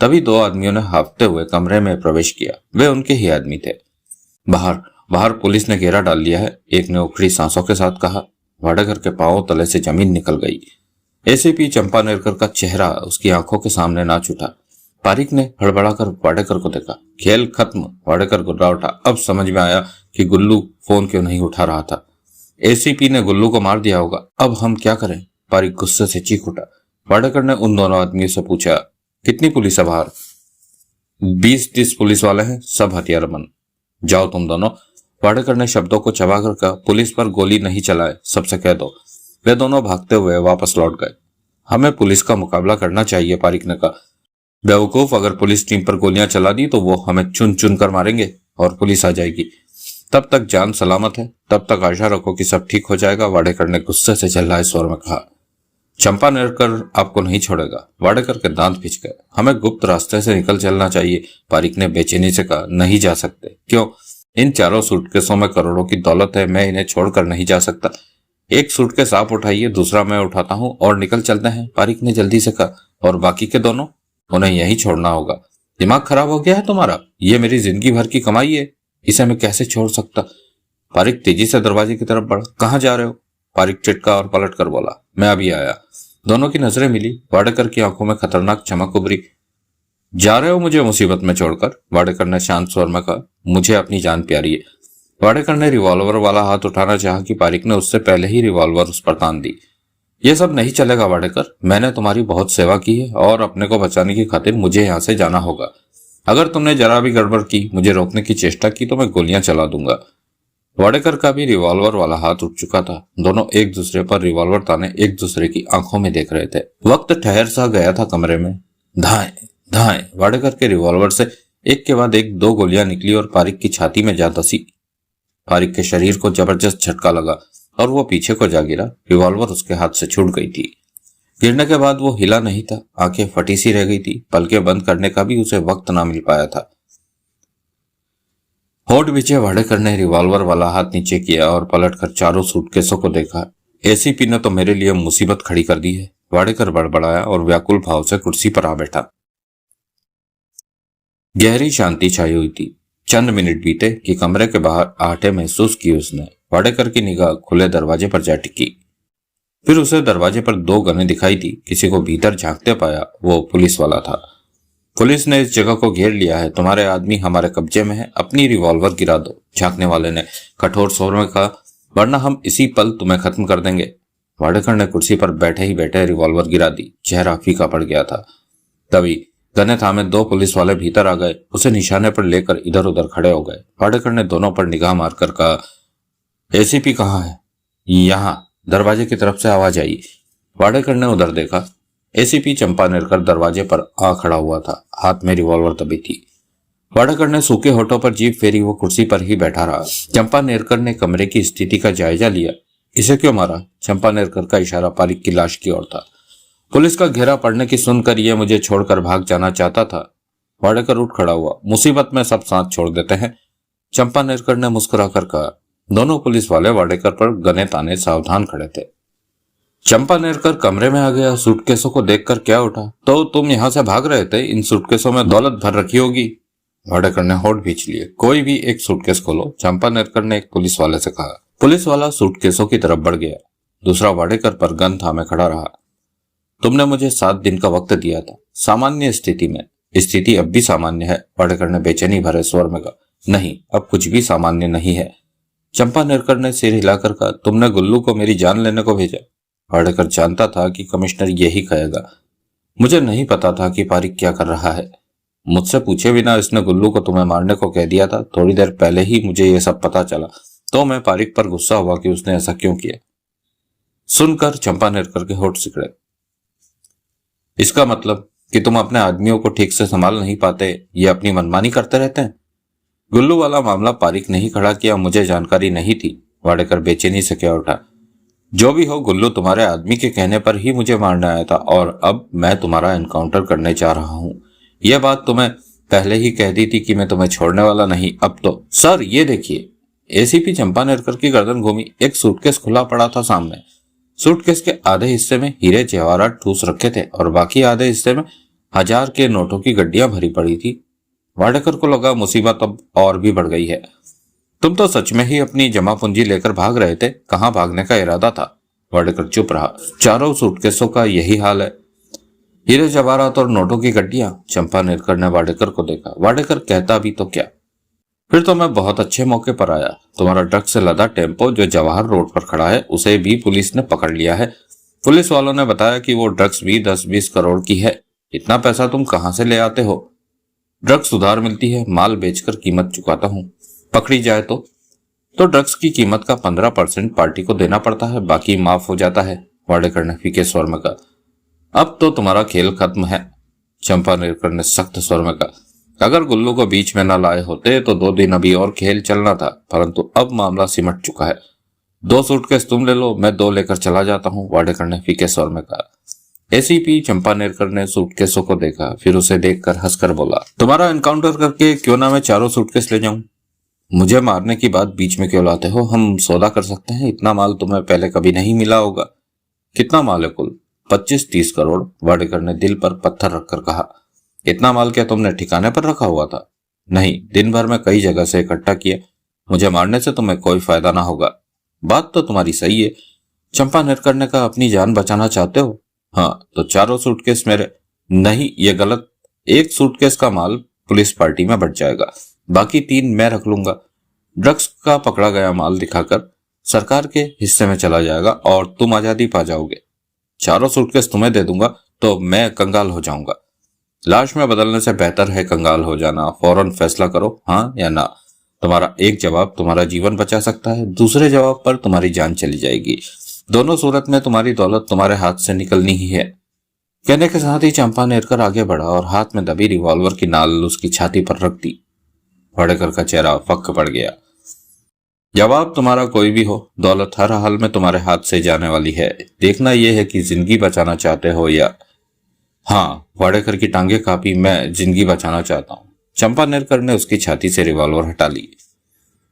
तभी 2 आदमियों ने हाफते हुए कमरे में प्रवेश किया। वे उनके ही आदमी थे। बाहर बाहर पुलिस ने घेरा डाल लिया है, एक ने उखड़ी सांसों के साथ कहा। वाडेकर के पांव तले से जमीन निकल गई। एसीपी चंपा नेरकर का चेहरा उसकी आंखों के सामने नाच उठा। पारिक ने हड़बड़ाकर वाडेकर को देखा। खेल खत्म, वाडेकर गुर्रा उठा। अब समझ में आया कि गुल्लू फोन क्यों नहीं उठा रहा था। एसीपी ने गुल्लू को मार दिया होगा। अब हम क्या करें? पारिक गुस्से से चीख उठा। वाडेकर ने उन दोनों आदमियों से पूछा, कितनी पुलिस है बाहर? 20-30 पुलिस वाले हैं, सब हथियारबंद। जाओ तुम दोनों। वाडेकर ने शब्दों को चबाकर कहा, पुलिस पर गोली नहीं चलाए, सबसे कह दो। वे दोनों भागते हुए वापस लौट गए। हमें पुलिस का मुकाबला करना चाहिए, पारिक ने कहा। बेवकूफ, अगर पुलिस टीम पर गोलियां चला दी तो वो हमें चुन चुन कर मारेंगे और पुलिस आ जाएगी। तब तक जान सलामत है, तब तक आशा रखो कि सब ठीक हो जाएगा, वाडेकर ने गुस्से से चिल्लाए स्वर में कहा। चंपा नेरकर आपको नहीं छोड़ेगा। वाडेकर के दांत पिच गए। हमें गुप्त रास्ते से निकल चलना चाहिए, पारिक ने बेचैनी से कहा। नहीं जा सकते। क्यों? इन चारों सूटकेसों में करोड़ों की दौलत है, मैं इन्हें छोड़कर नहीं जा सकता। एक सूटकेस आप उठाइए, दूसरा मैं उठाता हूं और निकल चलते हैं, पारिक ने जल्दी से कहा। और बाकी के दोनों? उन्हें यही छोड़ना होगा। दिमाग खराब हो गया है तुम्हारा? ये मेरी जिंदगी भर की कमाई है, इसे मैं कैसे छोड़ सकता? पारिक तेजी से दरवाजे की तरफ बढ़ा। कहाँ जा रहे हो? पारिक चिटका और पलट कर बोला, मैं अभी आया। दोनों की नजरें मिली। वाडेकर की आंखों में खतरनाक चमक उभरी। जा रहे हो मुझे मुसीबत में छोड़कर? वाडेकर ने शांत स्वर में कहा। मुझे अपनी जान प्यारी है। वाडेकर ने रिवॉल्वर वाला हाथ उठाना चाहा कि पारिक ने उससे पहले ही रिवॉल्वर उस पर तान दी। यह सब नहीं चलेगा वाडेकर, मैंने तुम्हारी बहुत सेवा की है और अपने को बचाने की खातिर मुझे यहाँ से जाना होगा। अगर तुमने जरा भी गड़बड़ की, मुझे रोकने की चेष्टा की तो मैं गोलियां चला दूंगा। वाडेकर का भी रिवॉल्वर वाला हाथ उठ चुका था। दोनों एक दूसरे पर रिवॉल्वर ताने एक दूसरे की आंखों में देख रहे थे। वक्त ठहर सा गया था कमरे में। धाएं धाएं, वाडेकर के रिवॉल्वर से एक के बाद एक 2 गोलियां निकली और पारिक की छाती में जा धसी। पारिक के शरीर को जबरदस्त झटका लगा और वो पीछे को जा गिरा। रिवॉल्वर उसके हाथ से छूट गई थी। गिरने के बाद वो हिला नहीं था, आंखें फटी सी रह गई थी। पलकें बंद करने का भी उसे वक्त ना मिल पाया था। होठ बिछे वाडेकर ने रिवॉल्वर वाला हाथ नीचे किया और पलटकर चारों सूटकेसों को देखा। एसीपी ने तो मेरे लिए मुसीबत खड़ी कर दी है, वाडेकर बड़बड़ाया और व्याकुल भाव से कुर्सी पर आ बैठा। गहरी शांति छाई हुई थी। चंद मिनट बीते कि कमरे के बाहर आहटे महसूस की उसने। वाडेकर की निगाह खुले दरवाजे पर जा टिकी। फिर उसे दरवाजे पर 2 गनें दिखाई दी। किसी को भीतर झांकते पाया, वो पुलिस वाला था। पुलिस ने इस जगह को घेर लिया है, तुम्हारे आदमी हमारे कब्जे में है, अपनी रिवॉल्वर गिरा दो, झांकने वाले ने कठोर स्वर में कहा, वरना हम इसी पल तुम्हें खत्म कर देंगे। वाडेकर ने कुर्सी पर बैठे ही बैठे रिवॉल्वर गिरा दी। चेहरा फीका पड़ गया था। तभी गने थामे 2 पुलिस वाले भीतर आ गए। उसे निशाने पर लेकर इधर उधर खड़े हो गए। वाडेकर ने दोनों पर निगाह मारकर कहा, एसीपी कहाँ है? यहाँ, दरवाजे की तरफ से आवाज आई। वाडेकर ने उधर देखा। एसीपी चंपा नेरकर दरवाजे पर आ खड़ा हुआ था, हाथ में रिवॉल्वर दबी थी। वाडेकर ने सूखे होठों पर जीभ फेरी, वो कुर्सी पर ही बैठा रहा। चंपा नेरकर ने कमरे की स्थिति का जायजा लिया। इसे क्यों मारा? चंपा नेरकर का इशारा पारिक की लाश की ओर था। पुलिस का घेरा पड़ने की सुनकर ये मुझे छोड़कर भाग जाना चाहता था। वाडेकर उठ खड़ा हुआ। मुसीबत में सब साथ छोड़ देते हैं, चंपा नेरकर ने मुस्कुराकर कहा। दोनों पुलिस वाले वाडेकर पर गने ताने सावधान खड़े थे। चंपा नेरकर कमरे में आ गया। सूटकेसों को देखकर क्या उठा, तो तुम यहां से भाग रहे थे? इन सूटकेसों में दौलत भर रखी होगी। वाडेकर ने होठ भींच लिए। कोई भी एक सूटकेस खोलो, चंपा नेरकर ने एक पुलिस वाले से कहा। पुलिस वाला सूटकेसों की तरफ बढ़ गया। दूसरा वाडेकर पर गन थामे खड़ा रहा। तुमने मुझे 7 दिन का वक्त दिया था, सामान्य स्थिति में। स्थिति अब भी सामान्य है, वाडेकर ने बेचैनी भरे स्वर में कहा। नहीं, अब कुछ भी सामान्य नहीं है। चंपा नेरकर ने सिर हिलाकर कहा, तुमने गुल्लू को मेरी जान लेने को भेजा। वाडेकर जानता था कि कमिश्नर यही कहेगा। मुझे नहीं पता था कि पारिक क्या कर रहा है। मुझसे पूछे बिना इसने गुल्लू को तुम्हें मारने को कह दिया था। थोड़ी देर पहले ही मुझे यह सब पता चला, तो मैं पारिक पर गुस्सा हुआ कि उसने ऐसा क्यों किया। सुनकर चंपा नेरकर के होठ सिकड़े। इसका मतलब कि तुम अपने आदमियों को ठीक से संभाल नहीं पाते, ये अपनी मनमानी करते रहते हैं। गुल्लू वाला मामला पारिक ने ही खड़ा किया, मुझे जानकारी नहीं थी। वाडेकर बेचैनी से कह उठा। जो भी हो, गुल्लू तुम्हारे आदमी के कहने पर ही मुझे मारने आया था और अब मैं तुम्हारा एनकाउंटर करने जा रहा हूं। यह बात तुम्हें पहले ही कह दी थी कि मैं तुम्हें छोड़ने वाला नहीं। अब तो सर ये देखिए। एसीपी चंपा नेरकर की गर्दन घूमी। एक सूटकेस खुला पड़ा था सामने। सूटकेस के आधे हिस्से में हीरे जवाहरात ठूस रखे थे और बाकी आधे हिस्से में 1000 के नोटों की गड्डियां भरी पड़ी थी। वाडेकर को लगा मुसीबत अब और भी बढ़ गई है। तुम तो सच में ही अपनी जमा पूंजी लेकर भाग रहे थे, कहाँ भागने का इरादा था? वाडेकर चुप रहा। चारों सूटकेसों का यही हाल है, हीरे जवाहरात और नोटों की गड्डियां। चंपा नेरकर ने वाडेकर को देखा। वाडेकर कहता भी तो क्या, फिर तो मैं बहुत अच्छे मौके पर आया। तुम्हारा ट्रक से लदा टेम्पो जो जवाहर रोड पर खड़ा है, उसे भी पुलिस ने पकड़ लिया है। पुलिस वालों ने बताया कि वो ड्रग्स भी 10-20 करोड़ की है। इतना पैसा तुम कहां से ले आते हो? ड्रग्स उधार मिलती है, माल बेचकर कीमत चुकाता हूँ। पकड़ी जाए तो ड्रग्स की कीमत का 15% पार्टी को देना पड़ता है, बाकी माफ हो जाता है। वाडेकर ने फीके स्वर में कहा। अब तो तुम्हारा खेल खत्म है। चंपा नेरकर ने सख्त स्वर में कहा। अगर गुल्लू को बीच में न लाए होते तो 2 दिन अभी और खेल चलना था, परंतु अब मामला सिमट चुका है। 2 सूटकेस तुम ले लो, मैं 2 लेकर चला जाता हूँ, वाडेकर ने फीके स्वर में कहा। एसीपी चंपा नेरकर ने सूटकेसों को देखा, फिर उसे देखकर हंसकर बोला, तुम्हारा एनकाउंटर करके क्यों ना मैं 4 सूटकेस ले जाऊं? मुझे मारने की बात बीच में क्यों लाते हो? हम सौदा कर सकते हैं, इतना माल तुम्हें पहले कभी नहीं मिला होगा। कितना माल है कुल? 25-30 करोड़, वाडेकर ने दिल पर पत्थर रखकर कहा। इतना माल क्या तुमने ठिकाने पर रखा हुआ था? नहीं, दिन भर में कई जगह से इकट्ठा किया। मुझे मारने से तुम्हें कोई फायदा ना होगा। बात तो तुम्हारी सही है, चंपा नेरकर ने कहा। अपनी जान बचाना चाहते हो? हाँ, तो 4 सूटकेस मेरे। नहीं, ये गलत। 1 सूटकेस का माल पुलिस पार्टी में बच जाएगा, बाकी 3 मैं रख लूंगा। ड्रग्स का पकड़ा गया माल दिखाकर सरकार के हिस्से में चला जाएगा और तुम आजादी पा जाओगे। 4 सूटकेस तुम्हें दे दूंगा तो मैं कंगाल हो जाऊंगा। लाश में बदलने से बेहतर है कंगाल हो जाना। फौरन फैसला करो, हाँ या ना। तुम्हारा एक जवाब तुम्हारा जीवन बचा सकता है, दूसरे जवाब पर तुम्हारी जान चली जाएगी। दोनों सूरत में तुम्हारी दौलत तुम्हारे हाथ से निकलनी ही है। कहने के साथ ही चंपा नेरकर आगे बढ़ा और हाथ में दबी रिवॉल्वर की नाल उसकी छाती पर रख दी। वाडेकर का चेहरा फक पड़ गया। जवाब तुम्हारा कोई भी हो, दौलत हर हाल में तुम्हारे हाथ से जाने वाली है। देखना यह है कि जिंदगी बचाना चाहते हो या। हाँ, वाडेकर की टांगे कांपी। मैं जिंदगी बचाना चाहता हूँ। चंपा नेरकर ने उसकी छाती से रिवॉल्वर हटा ली।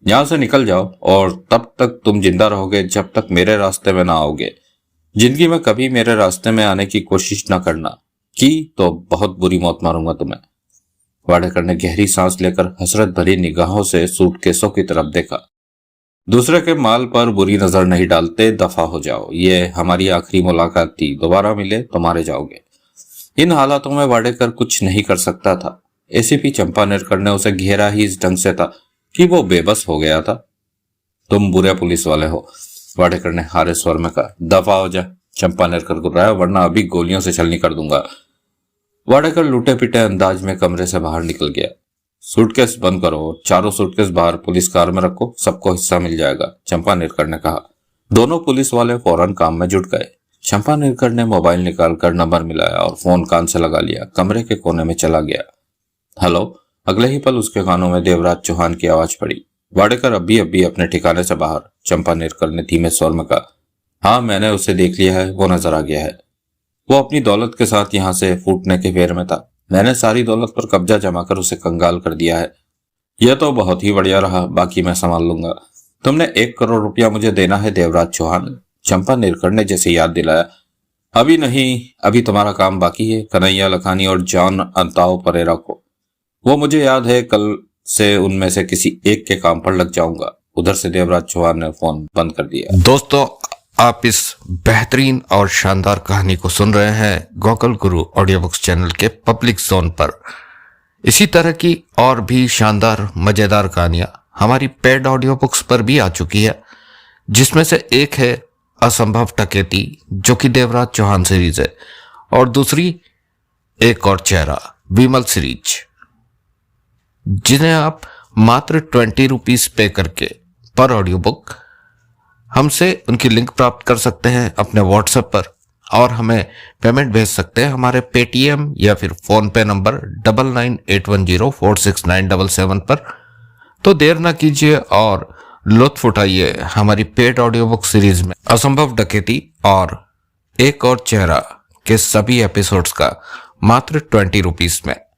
यहां से निकल जाओ और तब तक तुम जिंदा रहोगे जब तक मेरे रास्ते में ना आओगे। जिंदगी में कभी मेरे रास्ते में आने की कोशिश ना करना, की तो बहुत बुरी मौत मारूंगा तुम्हें। वाडेकर ने गहरी सांस लेकर हसरत भरी निगाहों से सूटकेसों की तरफ देखा। दूसरे के माल पर बुरी नजर नहीं डालते, दफा हो जाओ। ये हमारी आखिरी मुलाकात थी, दोबारा मिले तो मारे जाओगे। इन हालातों में वाडेकर कुछ नहीं कर सकता था। एसीपी चंपा नेरकर ने उसे घेरा ही इस ढंग से था कि वो बेबस हो गया था। तुम बुरे पुलिस वाले हो, वाडेकर ने हारे स्वर में कहा। दफा हो जा, चंपा नेरकर गुर्राया, वरना अभी गोलियों से छलनी कर दूंगा। वाडेकर लूटे पिटे अंदाज में कमरे से बाहर निकल गया। सूटकेस बंद करो, 4 सूटकेस बाहर पुलिस कार में रखो, सबको हिस्सा मिल जाएगा, चंपा नेरकर ने कहा। दोनों पुलिस वाले फौरन काम में जुट गए। चंपा नेरकर ने मोबाइल निकालकर नंबर मिलाया और फोन कान से लगा लिया। कमरे के कोने में चला गया। हेलो। अगले ही पल उसके कानों में देवराज चौहान की आवाज पड़ी। वाडेकर अभी अपने ठिकाने से बाहर, चंपा नेरकर ने धीमे स्वर में कहा। हाँ, मैंने उसे देख लिया है, वो नजर आ गया है। वो अपनी दौलत के साथ यहाँ से फूटने के फेर में था। मैंने सारी दौलत पर कब्जा जमाकर उसे कंगाल कर दिया है। यह तो बहुत ही बढ़िया रहा, बाकी मैं संभाल लूंगा। तुमने 1 करोड़ रुपया मुझे देना है देवराज चौहान, चंपा नेरकर ने जैसे याद दिलाया। अभी नहीं, अभी तुम्हारा काम बाकी है। कन्हैया लखानी और जॉन अंताओ परेरा को, वो मुझे याद है, कल से उनमें से किसी एक के काम पर लग जाऊंगा। उधर से देवराज चौहान ने फोन बंद कर दिया। दोस्तों, आप इस बेहतरीन और शानदार कहानी को सुन रहे हैं गोकुल गुरु ऑडियो बुक्स चैनल के पब्लिक जोन पर। इसी तरह की और भी शानदार मजेदार कहानियां हमारी पेड ऑडियो बुक्स पर भी आ चुकी है, जिसमें से एक है असंभव डकैती, जो कि देवराज चौहान सीरीज है, और दूसरी एक और चेहरा विमल सीरीज, जिन्हें आप मात्र 20 रुपीज पे करके पर ऑडियो बुक हमसे उनकी लिंक प्राप्त कर सकते हैं अपने व्हाट्सएप पर, और हमें पेमेंट भेज सकते हैं हमारे पेटीएम या फिर फोन पे नंबर 9981046977 पर। तो देर ना कीजिए और लुत्फ उठाइए हमारी पेड ऑडियो बुक सीरीज में असंभव डकैती और एक और चेहरा के सभी एपिसोड्स का मात्र 20 रुपीज में।